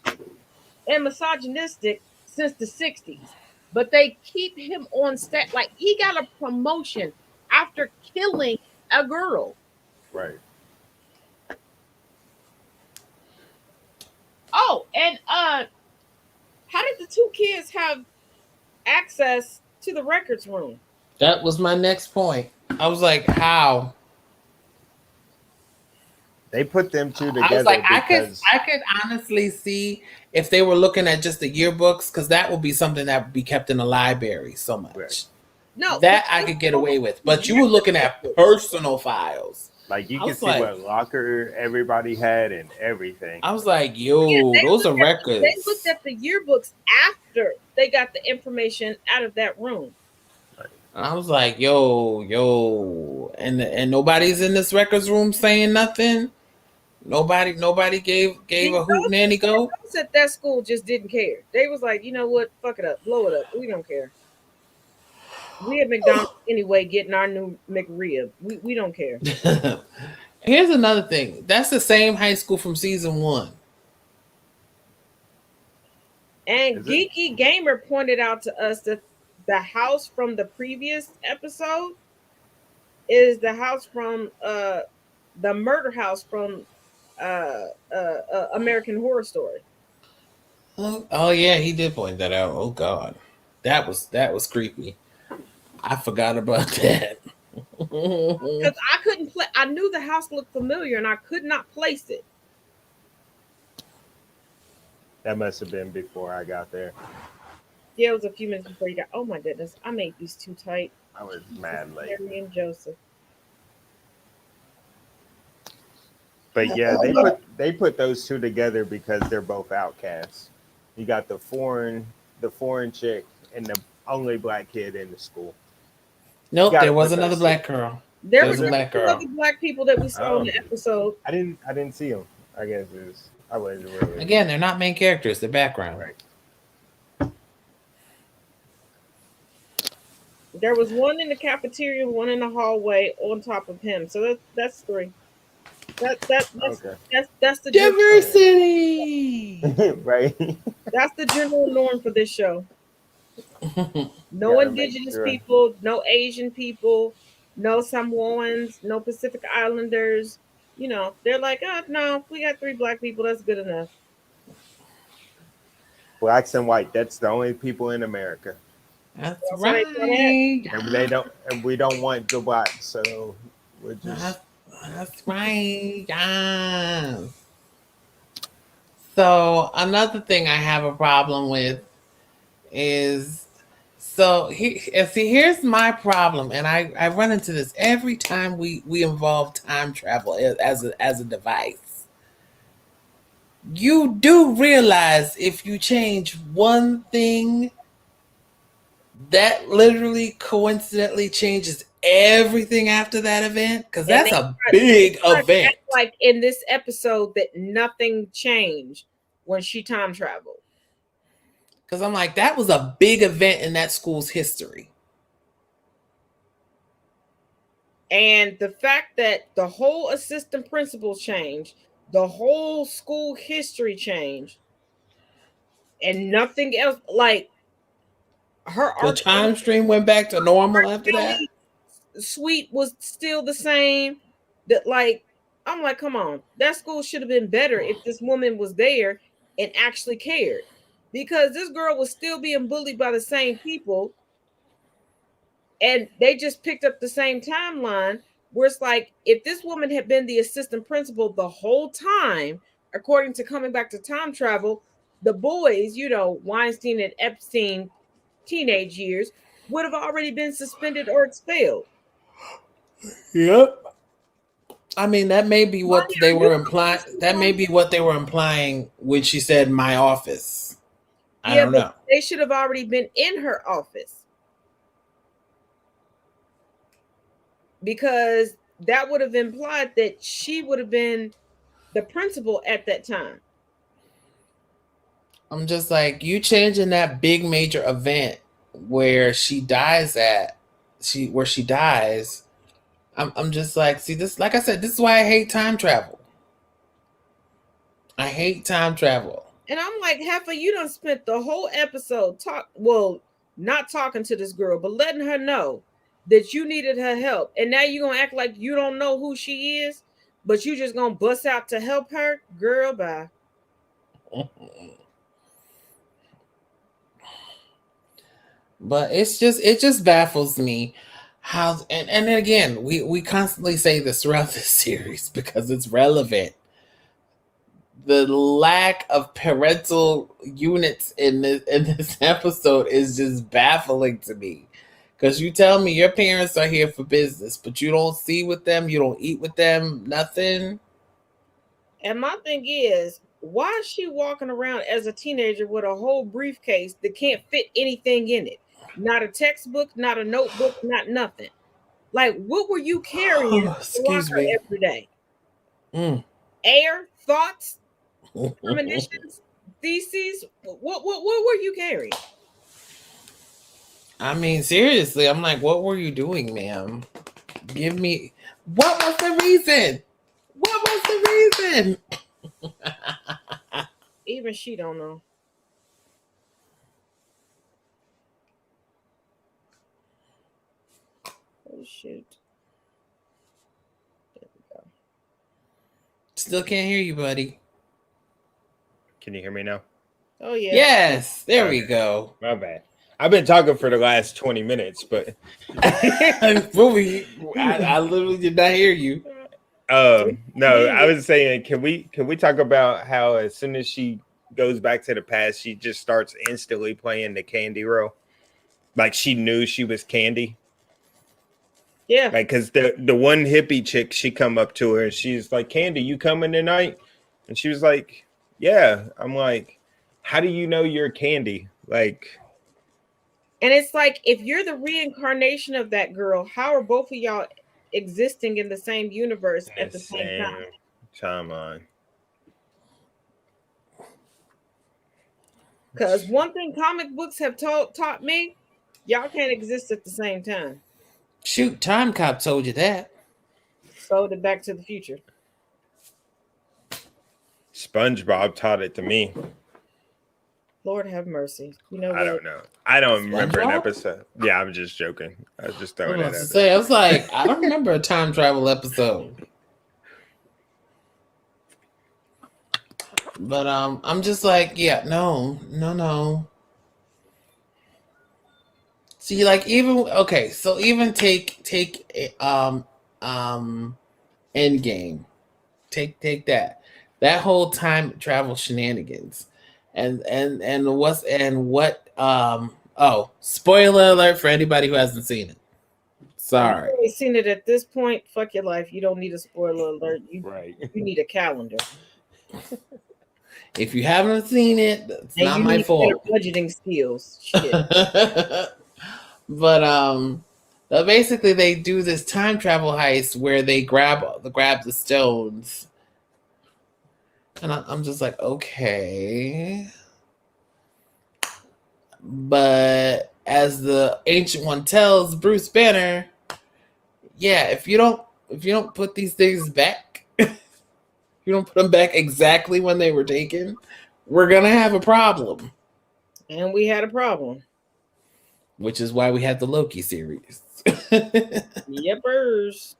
and misogynistic since the 60s. But they keep him on set like he got a promotion after killing a girl. Right. Oh, and how did the two kids have access to the records room? That was my next point. I was like, how? They put them two together. I was like, because I could honestly see if they were looking at just the yearbooks, because that would be something that would be kept in a library so much. Right. No, that I could get away with. But you were looking at personal files. Like you I can was see like- what locker everybody had and everything. I was like, yo, Yeah, those are looked at- records. They looked at the yearbooks after they got the information out of that room. And I was like, yo, and nobody's in this records room saying nothing. Nobody gave a hoot nanny go. Those at that school just didn't care. They was like, you know what? Fuck it up, blow it up. We don't care. We at McDonald's anyway, getting our new McRib. We don't care. Here's another thing. That's the same high school from season 1. And Is it? Geeky Gamer pointed out to us that the house from the previous episode is the house from the murder house from American Horror Story. Oh yeah, he did point that out. Oh god, that was creepy. I forgot about that. Because I couldn't play. I knew the house looked familiar, and I could not place it. That must have been before I got there. Yeah, it was a few minutes before you got. Oh my goodness, I made these too tight. I was mad late. Mary and Joseph. But yeah, they put those two together because they're both outcasts. You got the foreign chick and the only black kid in the school. Nope, Gotta there was put another those- black girl. There There's was a black two girl. other black people that we saw in the Oh. episode. I didn't see them. I guess I wasn't really. Again, they're not main characters; they're background. Right. There was one in the cafeteria, one in the hallway, on top of him. So that's 3. That's Okay. that's the Diversity. Right. That's the general norm for this show. No Gotta make indigenous sure. people, no Asian people, no Samoans, no Pacific Islanders. You know, they're like, oh no, we got 3 black people. That's good enough. Blacks and white. That's the only people in America. That's That's right. And we don't want the blacks, so we're just That's right. Yes. So another thing I have a problem with is here's my problem, and I run into this every time we involve time travel as a device. You do realize if you change one thing, that literally coincidentally changes everything after that event, because that's a big event. Like in this episode, that nothing changed when she time traveled. Because I'm like, that was a big event in that school's history. And the fact that the whole assistant principal changed, the whole school history changed, and nothing else, like her The time stream went back to normal after that. Suite was still the same. That, like, I'm like, come on, that school should have been better if this woman was there and actually cared, because this girl was still being bullied by the same people, and they just picked up the same timeline. Where it's like, if this woman had been the assistant principal the whole time, according to Coming Back to Time Travel, the boys, you know, Weinstein and Epstein teenage years, would have already been suspended or expelled. Yep. I mean, that may be what they were implying. That may be what they were implying when she said my office. I don't know. They should have already been in her office, because that would have implied that she would have been the principal at that time. I'm just like, you changing that big major event where she dies at, where she dies, I'm just like, see this, like I said, this is why I hate time travel. I hate time travel. And I'm like, Heifer, you done spent the whole episode not talking to this girl, but letting her know that you needed her help. And now you're gonna act like you don't know who she is, but you just gonna bust out to help her. Girl, bye. But it just baffles me how, and then again, we constantly say this throughout this series because it's relevant. The lack of parental units in this episode is just baffling to me. Because you tell me your parents are here for business, but you don't see with them, you don't eat with them, nothing. And my thing is, why is she walking around as a teenager with a whole briefcase that can't fit anything in it? Not a textbook, not a notebook, not nothing. Like, what were you carrying Excuse me. every day? Air, thoughts, premonitions, theses. What were you carrying? I mean, seriously, I'm like, what were you doing, ma'am? Give me, what was the reason? What was the reason? Even she don't know. Oh shoot. There we go. Still can't hear you, buddy. Can you hear me now? Oh yeah. Yes, there we go. My bad. I've been talking for the last 20 minutes, but I literally did not hear you. No, I was saying, can we talk about how as soon as she goes back to the past, she just starts instantly playing the Candy role, like she knew she was Candy. Yeah, like because the one hippie chick, she come up to her and she's like, "Candy, you coming tonight?" And she was like, "Yeah." I'm like, "How do you know you're Candy?" Like, and it's like, if you're the reincarnation of that girl, how are both of y'all existing in the same universe at the same time? Timeline. Because one thing comic books have taught me, y'all can't exist at the same time. Shoot, Time Cop told you that. So did Back to the Future. SpongeBob taught it to me. Lord have mercy. You know, I don't know. I don't remember an SpongeBob? episode. Yeah, I'm just joking. I was just throwing that out. I was like, I don't remember a time travel episode. But I'm just like, yeah, no. See, like, even okay, so even take Endgame. Take that whole time travel shenanigans. And what spoiler alert for anybody who hasn't seen it. Sorry. If you ain't seen it at this point, fuck your life. You don't need a spoiler alert. You need a calendar. If you haven't seen it, it's not my fault. Budgeting skills. Shit. But basically they do this time travel heist where they grab the stones. And I'm just like, okay. But as the Ancient One tells Bruce Banner, yeah, if you don't put these things back, you don't put them back exactly when they were taken, we're gonna have a problem. And we had a problem. Which is why we had the Loki series. Yepers.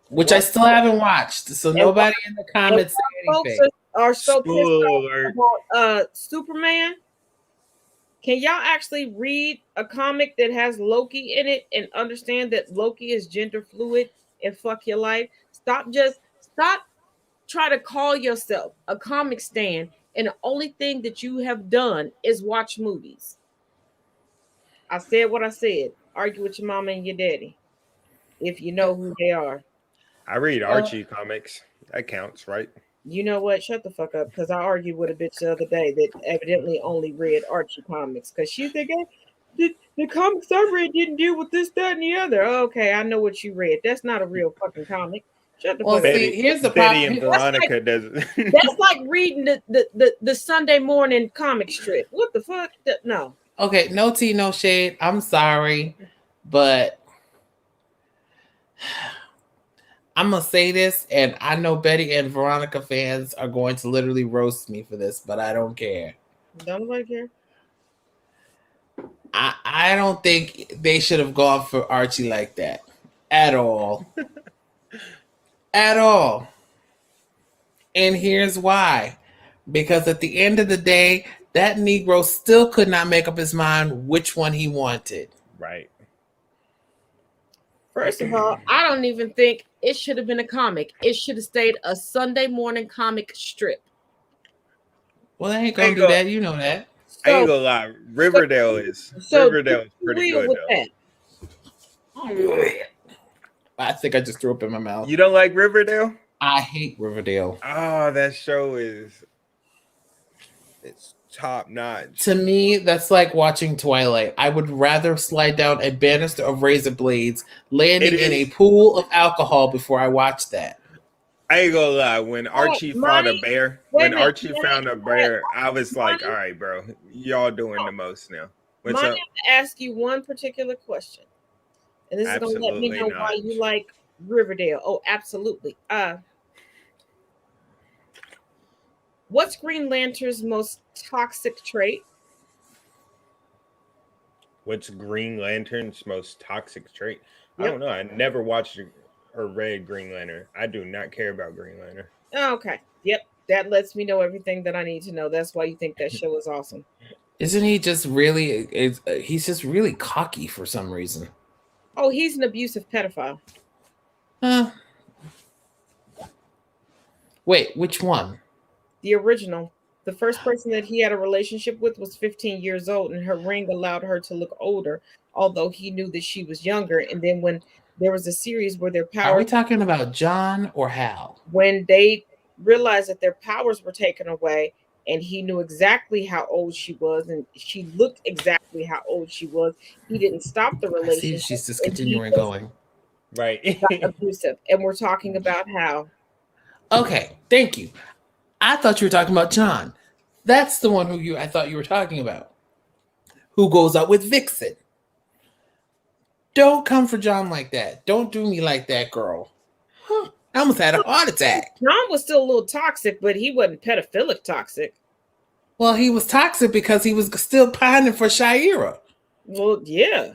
Which I still haven't watched. So nobody in the comments say anything. Are so pissed off about Superman. Can y'all actually read a comic that has Loki in it and understand that Loki is gender fluid and fuck your life? Stop try to call yourself a comic stan and the only thing that you have done is watch movies. I said what I said. Argue with your mama and your daddy if you know who they are. I read Archie comics. That counts, right? You know what? Shut the fuck up, because I argued with a bitch the other day that evidently only read Archie comics because she's thinking the comics I read didn't deal with this, that, and the other. Okay, I know what you read. That's not a real fucking comic. Shut the fuck up. Here's the Betty problem. and Veronica doesn't. That's like reading the Sunday morning comic strip. What the fuck? No, Okay, no tea, no shade. I'm sorry, but I'm gonna say this, and I know Betty and Veronica fans are going to literally roast me for this, but I don't care. Don't nobody care. I don't think they should have gone for Archie like that at all. At all. And here's why. Because at the end of the day, that Negro still could not make up his mind which one he wanted. Right. First of all, I don't even think it should have been a comic. It should have stayed a Sunday morning comic strip. Well, they ain't gonna do that. You know that. I ain't So, gonna lie. Riverdale is pretty good with though. that. I think I just threw up in my mouth. You don't like Riverdale? I hate Riverdale. Oh, that show it's top notch. To me, that's like watching Twilight. I would rather slide down a banister of razor blades, landing in a pool of alcohol before I watch that. I ain't gonna lie. When Archie found a bear, I was like, all right, bro, y'all doing the most now. What's up? To ask you one particular question. And this is gonna let me know why you like Riverdale. Oh, absolutely. What's Green Lantern's most toxic trait? What's Green Lantern's most toxic trait? Yep. I don't know. I never watched or read Green Lantern. I do not care about Green Lantern. Okay. Yep. That lets me know everything that I need to know. That's why you think that show is awesome. Isn't he just really? He's just really cocky for some reason. Oh, he's an abusive pedophile. Wait, which one? The original. The first person that he had a relationship with was 15 years old, and her ring allowed her to look older, although he knew that she was younger. And then when there was a series where their powers... Are we talking about John or Hal? When they realized that their powers were taken away, and he knew exactly how old she was, and she looked exactly how old she was, he didn't stop the relationship. I see she's just continuing going. Right. Abusive. And we're talking about Hal. Okay, thank you. I thought you were talking about John. That's the one who I thought you were talking about. Who goes out with Vixen. Don't come for John like that. Don't do me like that, girl. I almost had a heart attack. John was still a little toxic, but he wasn't pedophilic toxic. Well, he was toxic because he was still pining for Shira. Well, yeah.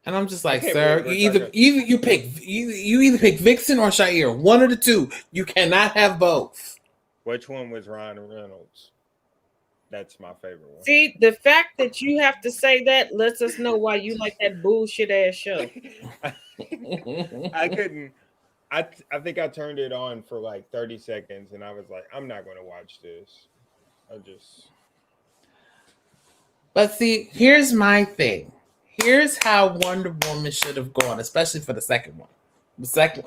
And I'm just like, sir, you either pick Vixen or Shira. One of the two. You cannot have both. Which one was Ryan Reynolds? That's my favorite one. See, the fact that you have to say that lets us know why you like that bullshit ass show. I couldn't. I think I turned it on for like 30 seconds, and I was like, I'm not going to watch this. But see, here's my thing. Here's how Wonder Woman should have gone, especially for the second one.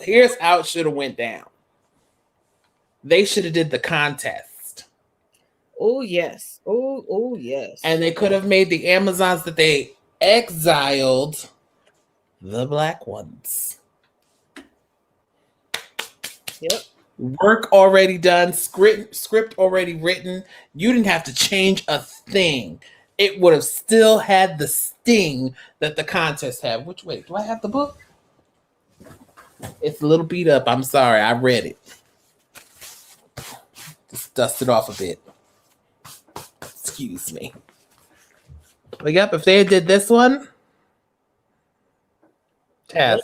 Here's how it should have went down. They should have did the contest. Oh yes. Oh yes. And they could have made the Amazons that they exiled the black ones. Yep. Work already done, script already written. You didn't have to change a thing. It would have still had the sting that the contest had. Which way? Do I have the book? It's a little beat up. I'm sorry. I read it. Just dust it off a bit. Excuse me. But yep, if they did this one, Taz,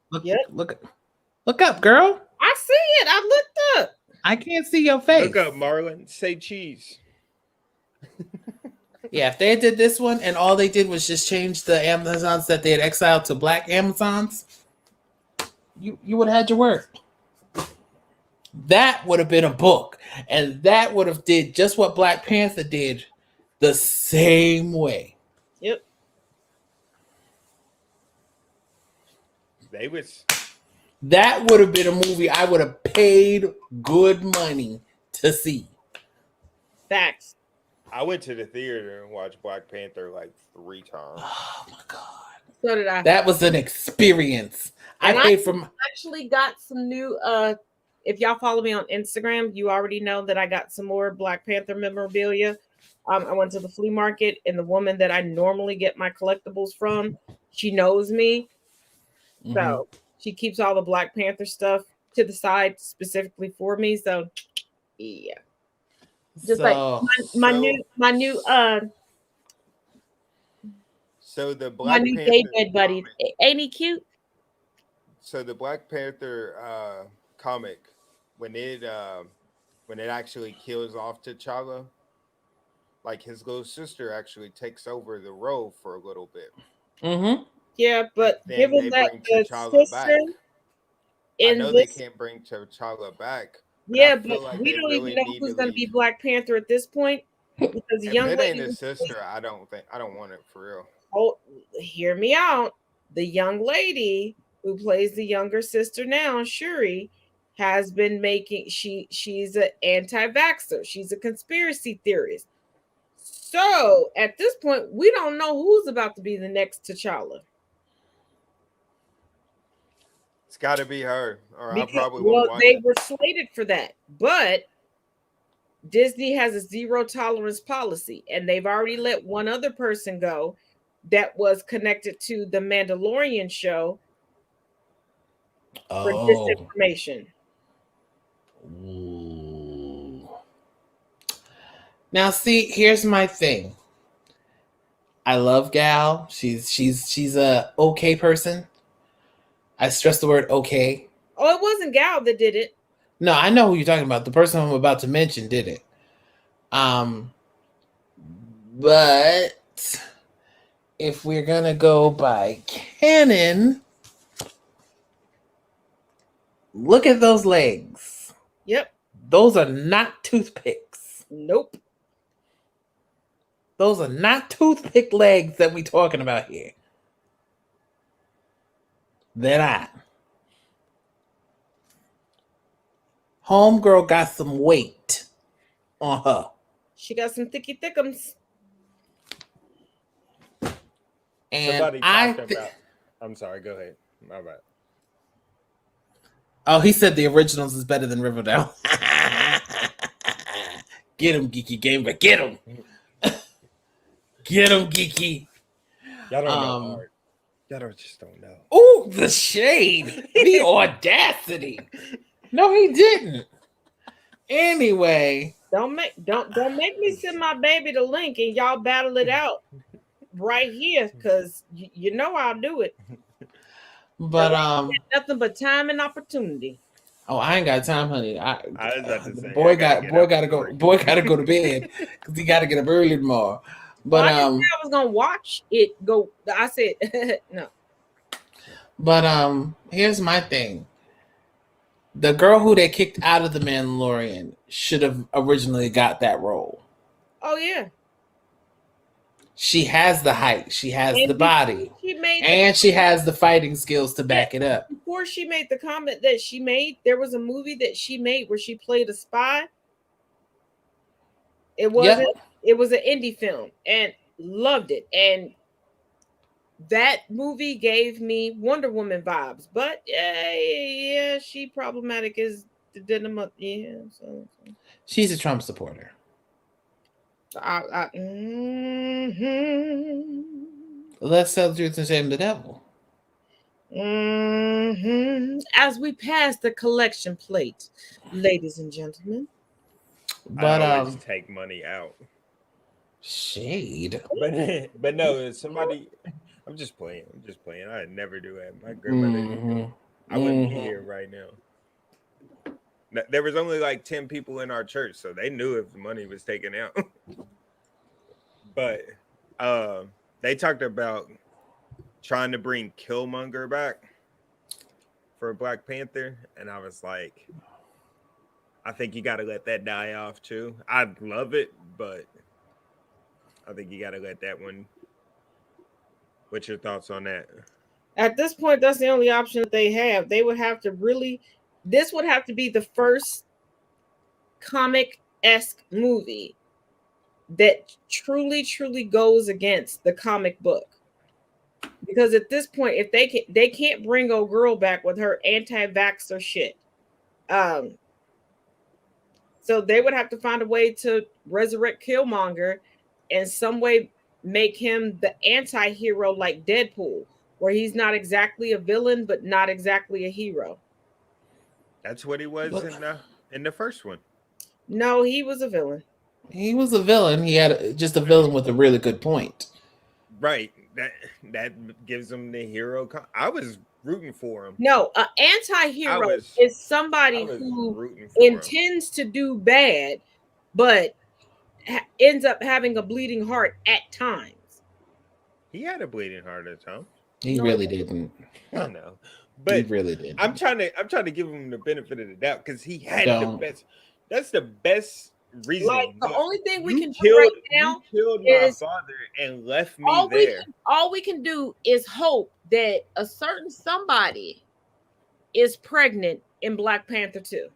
look up, girl. I see it. I looked up. I can't see your face. Look up, Marlon. Say cheese. Yeah, if they did this one and all they did was just change the Amazons that they had exiled to black Amazons, you would have had your work. That would have been a book, and that would have did just what Black Panther did the same way. Yep. That would have been a movie I would have paid good money to see. Facts. I went to the theater and watched Black Panther like 3 times. Oh my god. So did I. That was an experience. And I paid for actually got some new if y'all follow me on Instagram, you already know that I got some more Black Panther memorabilia. I went to the flea market, and the woman that I normally get my collectibles from, she knows me. So she keeps all the Black Panther stuff to the side specifically for me. So yeah. Just like my new So the my Black new Panther daybed buddy. Ain't he cute? so the Black Panther comic, when it actually kills off T'Challa, like his little sister actually takes over the role for a little bit. Yeah, but Then given they that bring the T'Challa back. sister I in know they this, can't bring T'Challa back, but I yeah, but feel like we they don't even really know need to who's going to be leave. Black Panther at this point because the If young it ain't lady. his sister, I don't want it for real. Oh, hear me out. The young lady who plays the younger sister now, Shuri, has been making she's an anti-vaxxer. She's a conspiracy theorist. So at this point, we don't know who's about to be the next T'Challa. It's got to be her, or I Because probably won't watch they it. were slated for that, but Disney has a zero tolerance policy, and they've already let one other person go that was connected to the Mandalorian show for disinformation. Ooh. Now, see, here's my thing. I love Gal. She's a okay person. I stress the word okay. Oh, it wasn't Gal that did it. No, I know who you're talking about. The person I'm about to mention did it. But if we're gonna go by canon, look at those legs. Yep. Those are not toothpicks. Nope. Those are not toothpick legs that we talking about here. They're not. Homegirl got some weight on her. She got some thicky thickums. And Somebody talked about. I'm sorry. Go ahead. My bad. Oh, he said the originals is better than Riverdale. Get him, Geeky Gamer. Get him. Get him, Geeky. Y'all don't know art. Y'all just don't know. Ooh, the shade. The audacity. No, he didn't. Anyway. Don't make me send my baby the link and y'all battle it out right here, because you know I'll do it. But nothing but time and opportunity. Oh, I ain't got time, honey. I was about to say, boy gotta go to bed because he gotta get up early tomorrow. But I was gonna watch it go. I said no. But here's my thing. The girl who they kicked out of The Mandalorian should have originally got that role. Oh yeah. She has the height. She has the body. She has the fighting skills to back it up. Before she made the comment that she made, there was a movie that she made where she played a spy. It wasn't. Yep. It was an indie film, and loved it. And that movie gave me Wonder Woman vibes. But yeah, she problematic as the denim. Yeah, so. She's a Trump supporter. Let's tell the truth and shame the devil. As we pass the collection plate, ladies and gentlemen. But I always take money out. Shade. But no, somebody. I'm just playing. I never do that. My grandmother. I wouldn't be here right now. There was only like 10 people in our church, so they knew if the money was taken out. But they talked about trying to bring Killmonger back for Black Panther, and I was like, I think you got to let that die off too. I'd love it, but I think you got to let that one. What's your thoughts on that? At this point, that's the only option that they have. They would have to really. This would have to be the first comic-esque movie that truly goes against the comic book. Because at this point, if they can't bring old girl back with her anti-vaxxer shit. Um, so they would have to find a way to resurrect Killmonger and some way make him the anti-hero like Deadpool, where he's not exactly a villain, but not exactly a hero. That's what he was in the first one. No, he was a villain. He was a villain. He had just a villain with a really good point. Right. That gives him the hero. I was rooting for him. No, an anti-hero is somebody who intends to do bad, but ends up having a bleeding heart at times. He had a bleeding heart at times. He really didn't. I know, but he really didn't. I'm trying to give him the benefit of the doubt because he had the best. That's the best reason. Like the only thing we can do right now killed my father and left me there. All we can do is hope that a certain somebody is pregnant in Black Panther 2.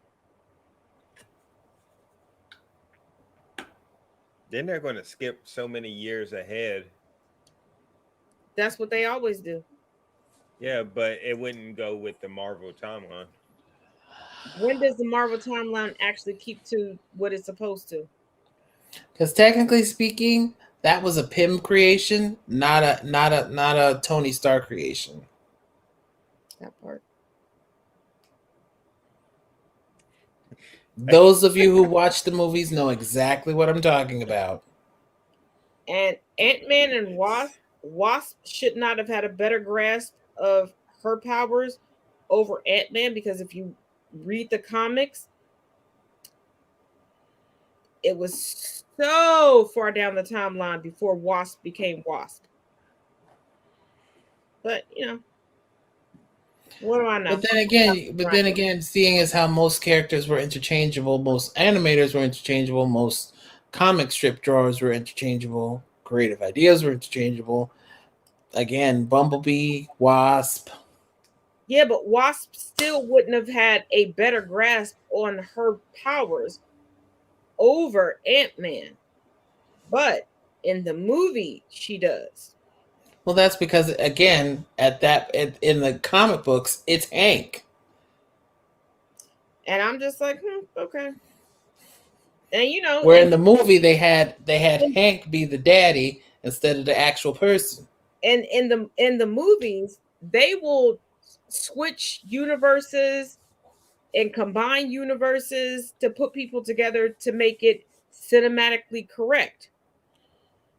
Then they're going to skip so many years ahead. That's what they always do. Yeah, but it wouldn't go with the Marvel timeline. When does the Marvel timeline actually keep to what it's supposed to? Because technically speaking, that was a Pym creation, not a Tony Stark creation. That part. Those of you who watch the movies know exactly what I'm talking about. And Ant-Man and Wasp should not have had a better grasp of her powers over Ant-Man, because if you read the comics, it was so far down the timeline before Wasp became Wasp. But what do I know? But then again, seeing as how most characters were interchangeable, most animators were interchangeable, most comic strip drawers were interchangeable, creative ideas were interchangeable. Again, Bumblebee, Wasp. Yeah, but Wasp still wouldn't have had a better grasp on her powers over Ant-Man. But in the movie, she does. Well, that's because, again, in the comic books, it's Hank. And I'm just like, okay. And where in the movie they had Hank be the daddy instead of the actual person. And in the movies, they will switch universes and combine universes to put people together to make it cinematically correct.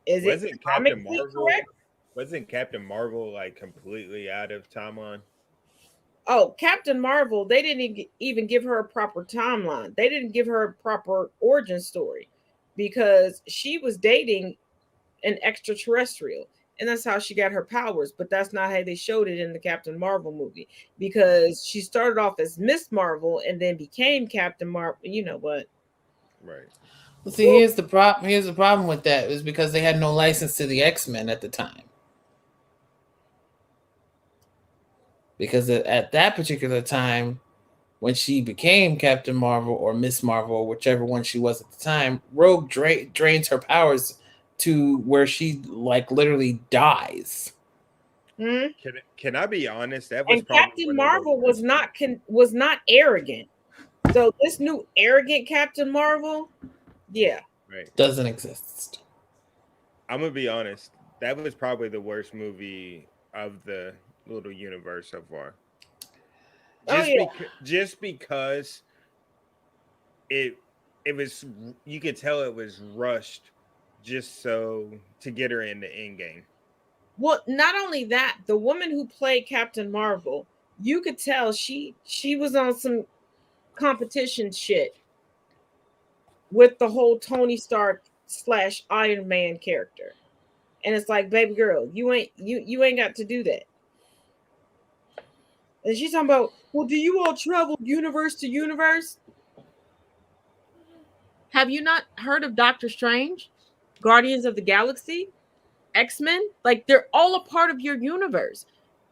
Wasn't Captain Marvel correct? Wasn't Captain Marvel like completely out of timeline? Oh, Captain Marvel, they didn't even give her a proper timeline. They didn't give her a proper origin story because she was dating an extraterrestrial. And that's how she got her powers. But that's not how they showed it in the Captain Marvel movie, because she started off as Miss Marvel and then became Captain Marvel. You know what? Right. Well, see, here's the problem. Here's the problem with that is because they had no license to the X-Men at the time. Because at that particular time, when she became Captain Marvel or Miss Marvel, or whichever one she was at the time, Rogue drains her powers to where she like literally dies. Can I be honest? That was Captain Marvel was not arrogant. So this new arrogant Captain Marvel, yeah, right, doesn't exist. I'm gonna be honest. That was probably the worst movie of the little universe so far. Just because it was, you could tell it was rushed just so to get her in the end game. Well, not only that, the woman who played Captain Marvel, you could tell she was on some competition shit with the whole Tony Stark / Iron Man character. And it's like, baby girl, you ain't got to do that. And she's talking about, well, do you all travel universe to universe? Have you not heard of Doctor Strange, Guardians of the Galaxy, X-Men? Like, they're all a part of your universe.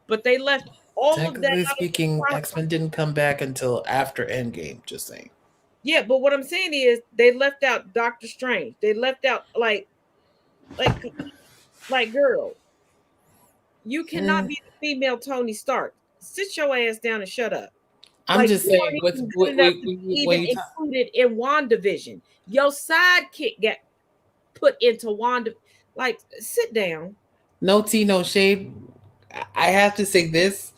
But they left all of that. Technically speaking, X-Men didn't come back until after Endgame, just saying. Yeah, but what I'm saying is they left out Doctor Strange. They left out like girl, you cannot be the female Tony Stark. Sit your ass down and shut up. I'm Like just you saying, weren't even good enough to be when even you talk, included in WandaVision. Your sidekick got put into Wanda. Like, sit down. no tea, no shade. I have to say this: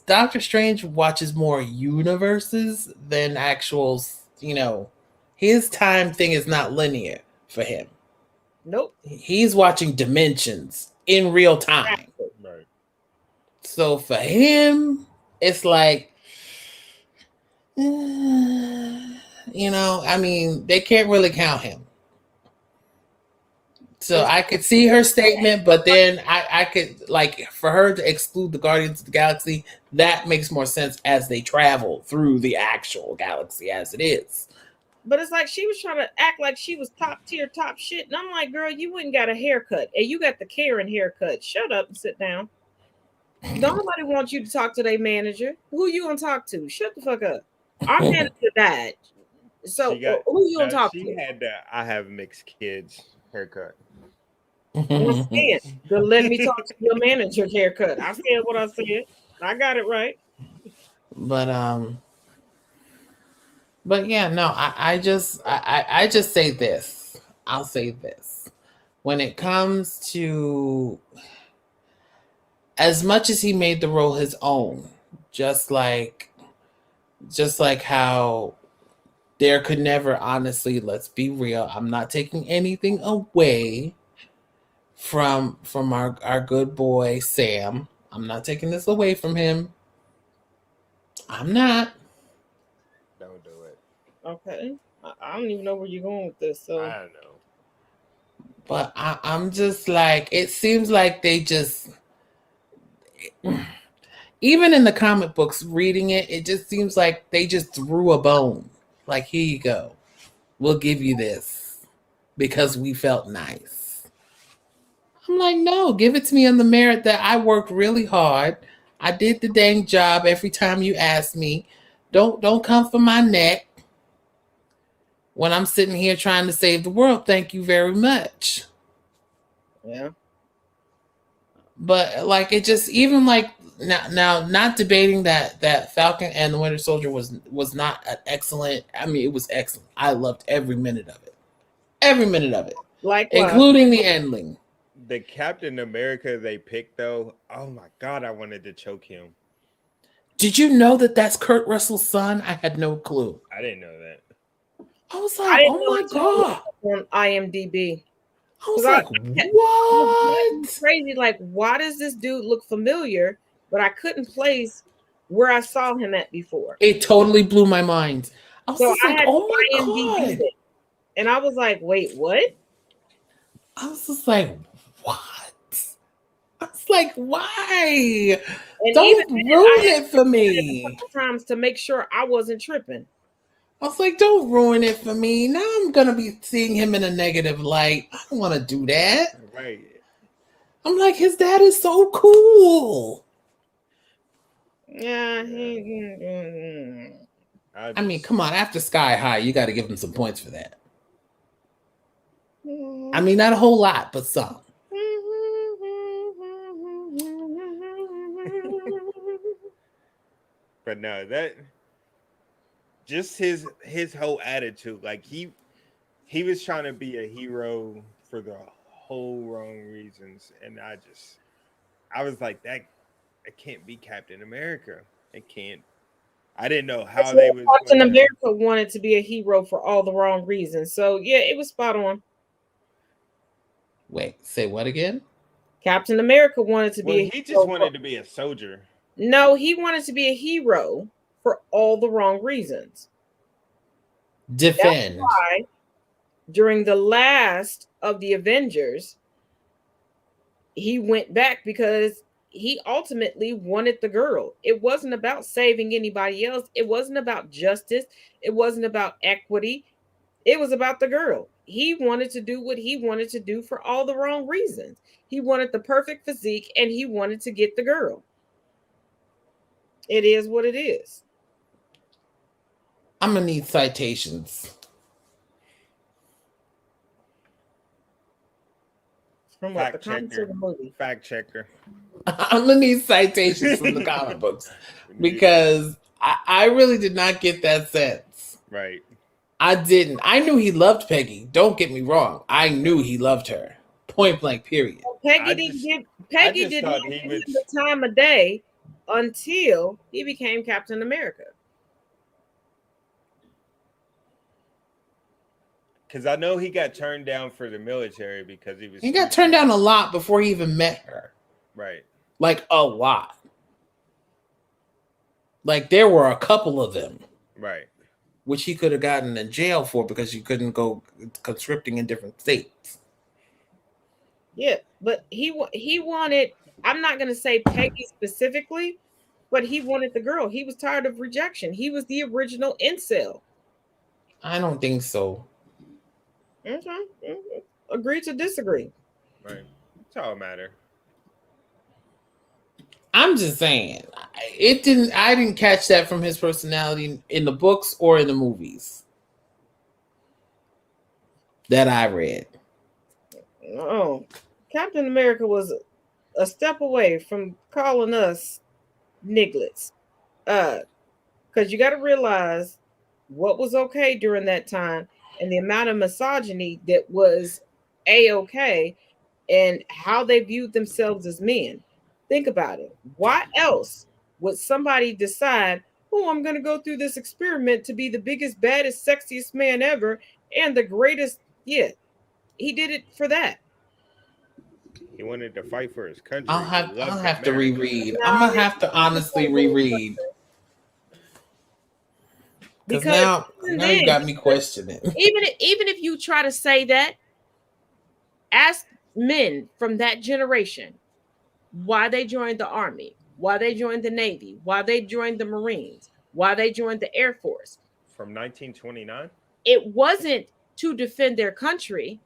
Doctor Strange watches more universes than actual. His time thing is not linear for him. Nope. He's watching dimensions in real time. Right. So for him, it's like, I mean, they can't really count him. So I could see her statement, but then I could, like, for her to exclude the Guardians of the Galaxy, that makes more sense as they travel through the actual galaxy as it is. But it's like she was trying to act like she was top tier, top shit. And I'm like, girl, you wouldn't got a haircut. And you got the Karen haircut. Shut up and sit down. Nobody wants you to talk to their manager. Who you gonna talk to? Shut the fuck up. Our manager died. So who you gonna talk She to? had the I have mixed kids haircut. Once again, let me talk to your manager's haircut. I said what I said. I got it right. But yeah, no, I just say this. I'll say this. When it comes to, as much as he made the role his own, just like how there could never, honestly, let's be real, I'm not taking anything away from our good boy Sam. I'm not taking this away from him. I'm not. Don't do it. Okay. I don't even know where you're going with this. So I don't know. But I'm just like, it seems like they just, even in the comic books, reading it, it just seems like they just threw a bone. Like, here you go. We'll give you this because we felt nice. I'm like, no, give it to me on the merit that I worked really hard. I did the dang job every time you asked me. Don't come for my neck when I'm sitting here trying to save the world. Thank you very much. yeah. But like, it just, even like now not debating that Falcon and the Winter Soldier was not an excellent. I mean, it was excellent. I loved every minute of it. Every minute of it. Likewise. Including the ending. The Captain America they picked though, oh my god, I wanted to choke him. Did you know that that's Kurt Russell's son? I had no clue. I didn't know that. I was like, oh my god. On IMDb. I was like, what? Crazy. Like, why does this dude look familiar? But I couldn't place where I saw him at before. It totally blew my mind. I was just like, oh my god. And I was like, wait, what? I was just like, what? I was like, why? And don't ruin it for me. Times to make sure I wasn't tripping. I was like, don't ruin it for me. Now I'm gonna be seeing him in a negative light. I don't want to do that. Right. I'm like, his dad is so cool. Yeah. I mean, come on. After Sky High, you got to give him some points for that. I mean, not a whole lot, but some. But no, that just his whole attitude, like he was trying to be a hero for the whole wrong reasons, and I was like, that it can't be Captain America. It can't. I didn't know how they was. Captain America wanted to be a hero for all the wrong reasons, so yeah, it was spot on. Wait, say what again? Captain America wanted to be. He just wanted to be a soldier. No, he wanted to be a hero for all the wrong reasons. Defend. That's why during the last of the Avengers, he went back because he ultimately wanted the girl. It wasn't about saving anybody else. It wasn't about justice. It wasn't about equity. It was about the girl. He wanted to do what he wanted to do for all the wrong reasons. He wanted the perfect physique and he wanted to get the girl. It is what it is. I'm going to need citations. From what, the Fact comics or checker. the movie? Fact checker. I'm gonna need citations from the comic books because I really did not get that sense. Right. I didn't. I knew he loved Peggy. Don't get me wrong. I knew he loved her. Point blank. Period. Peggy just did thought not he give would. him the time of day until he became Captain America. Because I know he got turned down for the military because he was. He got turned down a lot before he even met her. Right. Like a lot. Like there were a couple of them. Right. Which he could have gotten in jail for because you couldn't go conscripting in different states. Yeah, but he wanted. I'm not gonna say Peggy specifically, but he wanted the girl. He was tired of rejection. He was the original incel. I don't think so. Okay. Agree to disagree. Right. It's all matter. I'm just saying, I didn't catch that from his personality in the books or in the movies that I read. Oh, Captain America was a step away from calling us nigglets. Because you got to realize what was okay during that time and the amount of misogyny that was a-okay and how they viewed themselves as men. Think about it. Why else would somebody decide, oh, I'm going to go through this experiment to be the biggest, baddest, sexiest man ever and the greatest? Yeah, he did it for that. He wanted to fight for his country. I'll have to reread. I'm gonna have to honestly reread. Because now you got me questioning. Even if you try to say that, ask men from that generation why they joined the army, why they joined the Navy, why they joined the Marines, why they joined the Air Force. From 1929? It wasn't to defend their country.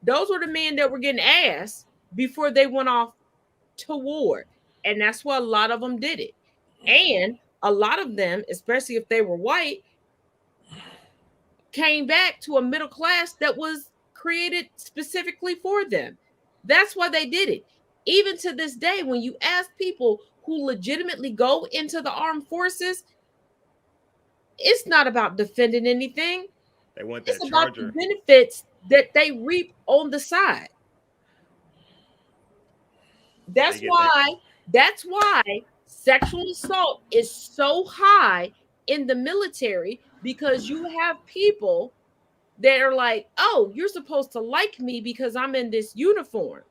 Those were the men that were getting ass before they went off to war. And that's why a lot of them did it. And a lot of them, especially if they were white, came back to a middle class that was created specifically for them. That's why they did it. Even to this day, when you ask people who legitimately go into the armed forces, it's not about defending anything. They want that it's charger. about the benefits that they reap on the side. That's why sexual assault is so high in the military, because you have people that are like, oh, you're supposed to like me because I'm in this uniform.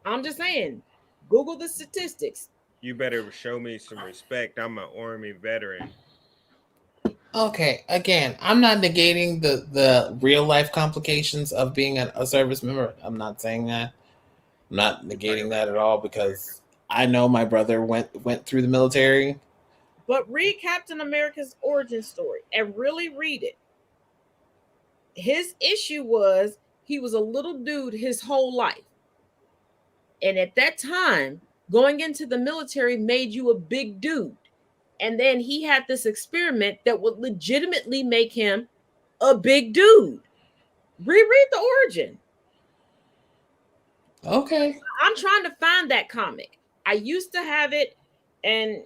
I'm just saying, Google the statistics. You better show me some respect. I'm an Army veteran. Okay, again, I'm not negating the real life complications of being a service member. I'm not saying that. I'm not negating that at all, because I know my brother went through the military. But read Captain America's origin story and really read it. His issue was he was a little dude his whole life. And at that time, going into the military made you a big dude. And then he had this experiment that would legitimately make him a big dude. Reread the origin. Okay. I'm trying to find that comic. I used to have it, and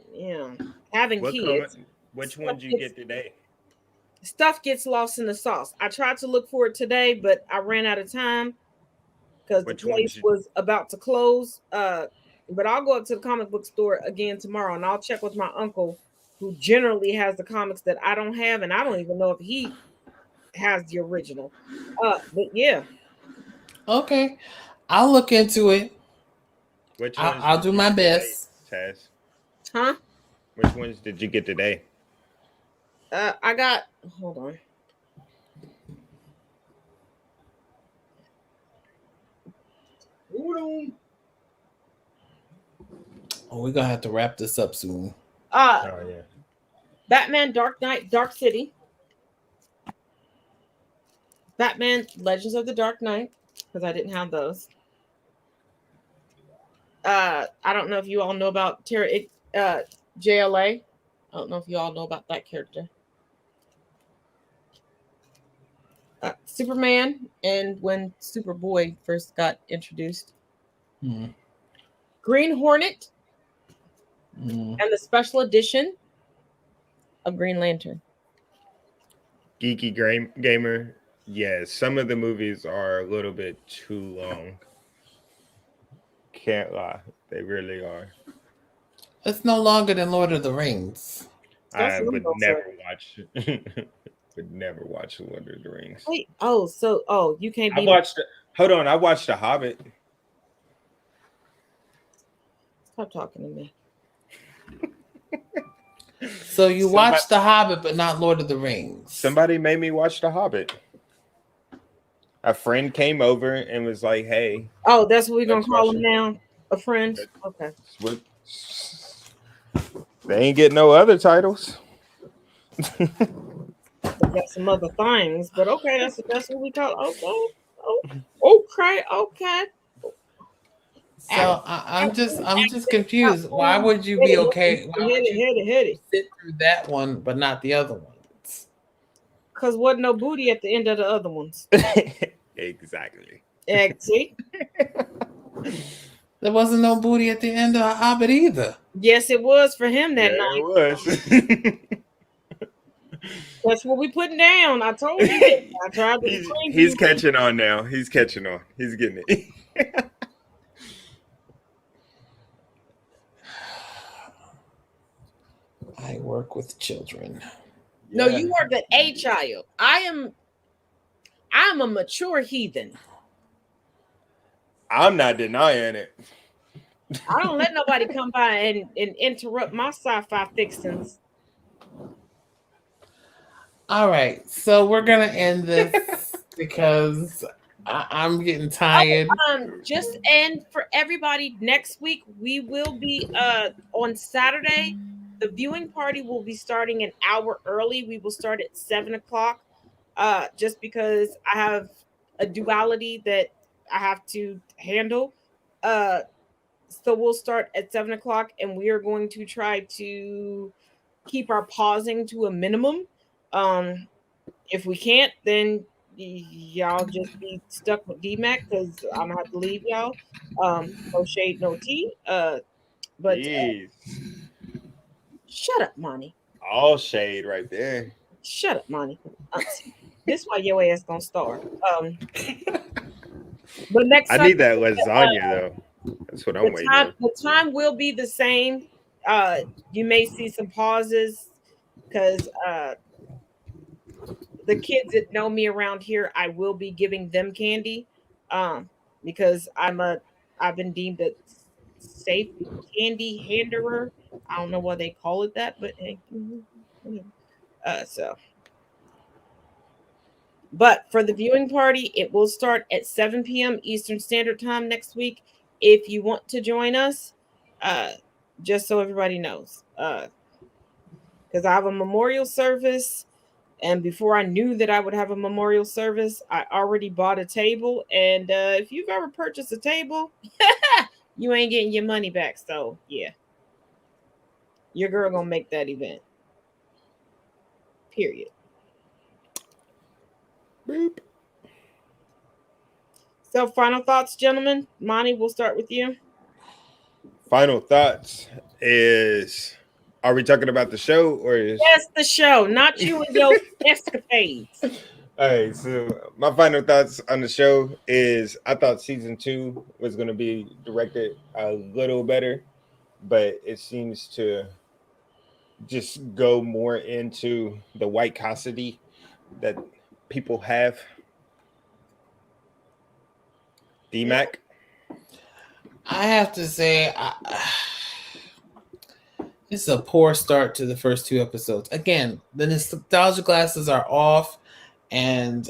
having kids. Which one did you get today? Stuff gets lost in the sauce. I tried to look for it today, but I ran out of time because the place was about to close. But I'll go up to the comic book store again tomorrow, and I'll check with my uncle, who generally has the comics that I don't have, and I don't even know if he has the original. But yeah. Okay. I'll look into it. I'll do my best. Taz? Huh? Which ones did you get today? I got. Hold on. Oh, we're gonna have to wrap this up soon. Oh yeah. Batman Dark Knight, Dark City. Batman Legends of the Dark Knight, because I didn't have those. I don't know if you all know about JLA. I don't know if you all know about that character. Superman, and when Superboy first got introduced, Mm, Green Hornet, mm. and the special edition of Green Lantern. Geeky gamer. Yes, some of the movies are a little bit too long. Can't lie, they really are. It's no longer than Lord of the Rings. That's I what I'm would gonna say. never watch. Would never watch Lord of the Rings. Wait, you can't I be. watched. Hold on, I watched The Hobbit. Stop talking to me. So you Somebody- watched The Hobbit, but not Lord of the Rings. Somebody made me watch The Hobbit. A friend came over and was like, "Hey, Oh, that's what we're gonna let's call watch him it." now. A friend. Okay. What- They ain't get no other titles. We got some other things, but okay, that's what we call. Okay. So I'm just confused. Why would you be okay? Why would you Hit it? sit through that one but not the other ones? Because wasn't no booty at the end of the other ones. Exactly. See? There wasn't no booty at the end of Hobbit either. Yes, it was for him that Yeah, night. it was. That's what we putting down. I told you. I tried to explain to He's you. catching on now. He's catching on. He's getting it. I work with children. No, you are the A child. I'm a mature heathen. I'm not denying it. I don't let nobody come by and interrupt my sci-fi fixings. All right, so we're gonna end this because I'm getting tired. Just and for everybody, next week we will be on Saturday. The viewing party will be starting an hour early. We will start at 7:00. Just because I have a duality that I have to handle. So we'll start at 7:00, and we are going to try to keep our pausing to a minimum. If we can't, then y'all just be stuck with DMAC because I'm gonna have to leave y'all. No shade, no tea. But Jeez. shut up, Monty. All shade right there. Shut up, Monty. This why your ass gonna starve. But next I Sunday, need that lasagna though. That's what I'm waiting on. the time will be the same. You may see some pauses because the kids that know me around here, I will be giving them candy. Because I've been deemed a safe candy handerer. I don't know why they call it that, but hey, so. But for the viewing party, it will start at 7 p.m. Eastern Standard Time next week. If you want to join us, just so everybody knows, because I have a memorial service. And before I knew that I would have a memorial service, I already bought a table. And if you've ever purchased a table, you ain't getting your money back. So, yeah. Your girl gonna make that event. Period. Boop. So, final thoughts, gentlemen. Monty, we'll start with you. Final thoughts is, are we talking about the show or is Yes, the show, not you and your escapades. all right, so my final thoughts on the show is I thought season 2 was going to be directed a little better, but it seems to just go more into the white custody that people have. DMAC. I have to say, it's a poor start to the first 2 episodes. Again, the nostalgia glasses are off, and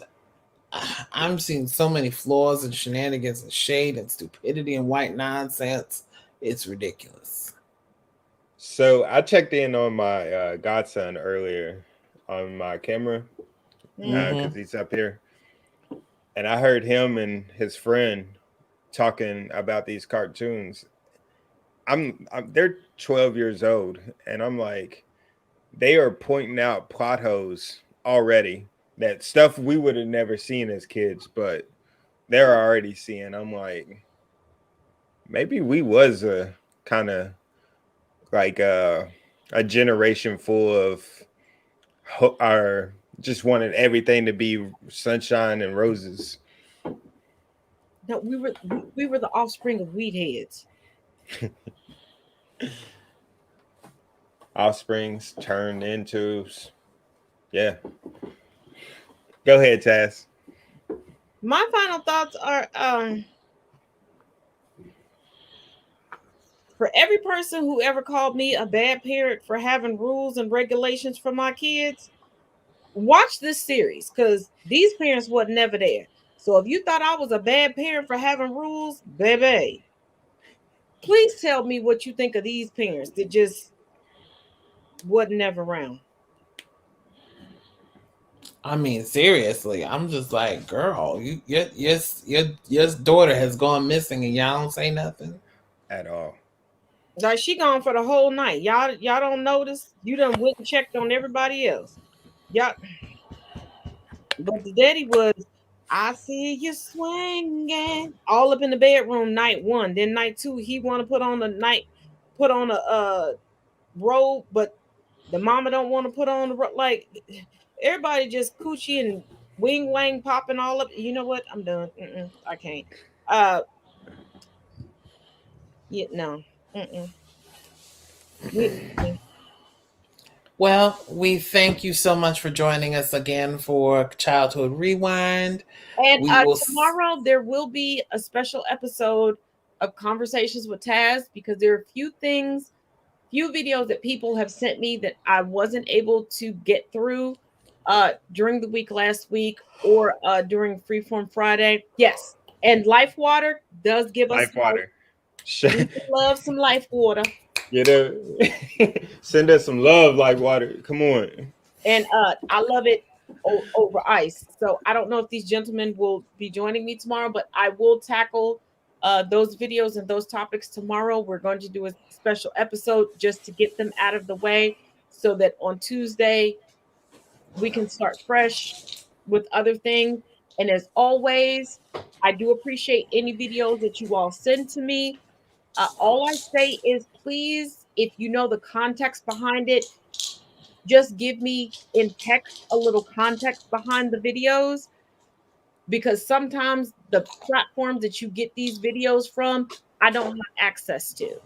I'm seeing so many flaws and shenanigans and shade and stupidity and white nonsense. It's ridiculous. So I checked in on my godson earlier on my camera because he's up here, and I heard him and his friend talking about these cartoons. They're 12 years old, and I'm like, they are pointing out plot holes already. that stuff we would have never seen as kids, but they're already seeing. I'm like, maybe we was a kind of like a generation full of our just wanted everything to be sunshine and roses. No, we were the offspring of weed heads. Offsprings turned into, yeah. Go ahead, Taz. My final thoughts are for every person who ever called me a bad parent for having rules and regulations for my kids, watch this series because these parents were never there. So if you thought I was a bad parent for having rules, baby, please tell me what you think of these parents that just wasn't never around. I mean, seriously, I'm just like, girl, your daughter has gone missing and y'all don't say nothing At all. Like she gone for the whole night. Y'all don't notice. You done went and checked on everybody else. Y'all, but the daddy was, I see you swinging all up in the bedroom night one. Then night two, he want to put on a robe, but the mama don't want to put on the robe. Like everybody just coochie and wing wang popping all up. You know what? I'm done. I can't. Yeah, no. Well, we thank you so much for joining us again for Childhood Rewind. And tomorrow there will be a special episode of Conversations with Taz because there are a few videos that people have sent me that I wasn't able to get through during the week last week or during Freeform Friday. Yes. And Life Water does give us Life Water. We love some Life Water. Send us some love, Life Water. Come on. And I love it over ice. So I don't know if these gentlemen will be joining me tomorrow, but I will tackle those videos and those topics tomorrow. We're going to do a special episode just to get them out of the way so that on Tuesday we can start fresh with other things. And as always, I do appreciate any videos that you all send to me. All I say is, please, if you know the context behind it, just give me in text a little context behind the videos, because sometimes the platforms that you get these videos from, I don't have access to.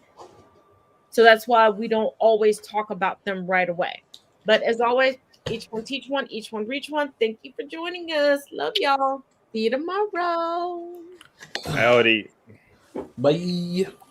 So that's why we don't always talk about them right away. But as always, each one teach one, each one reach one. Thank you for joining us. Love y'all. See you tomorrow. Howdy. Bye.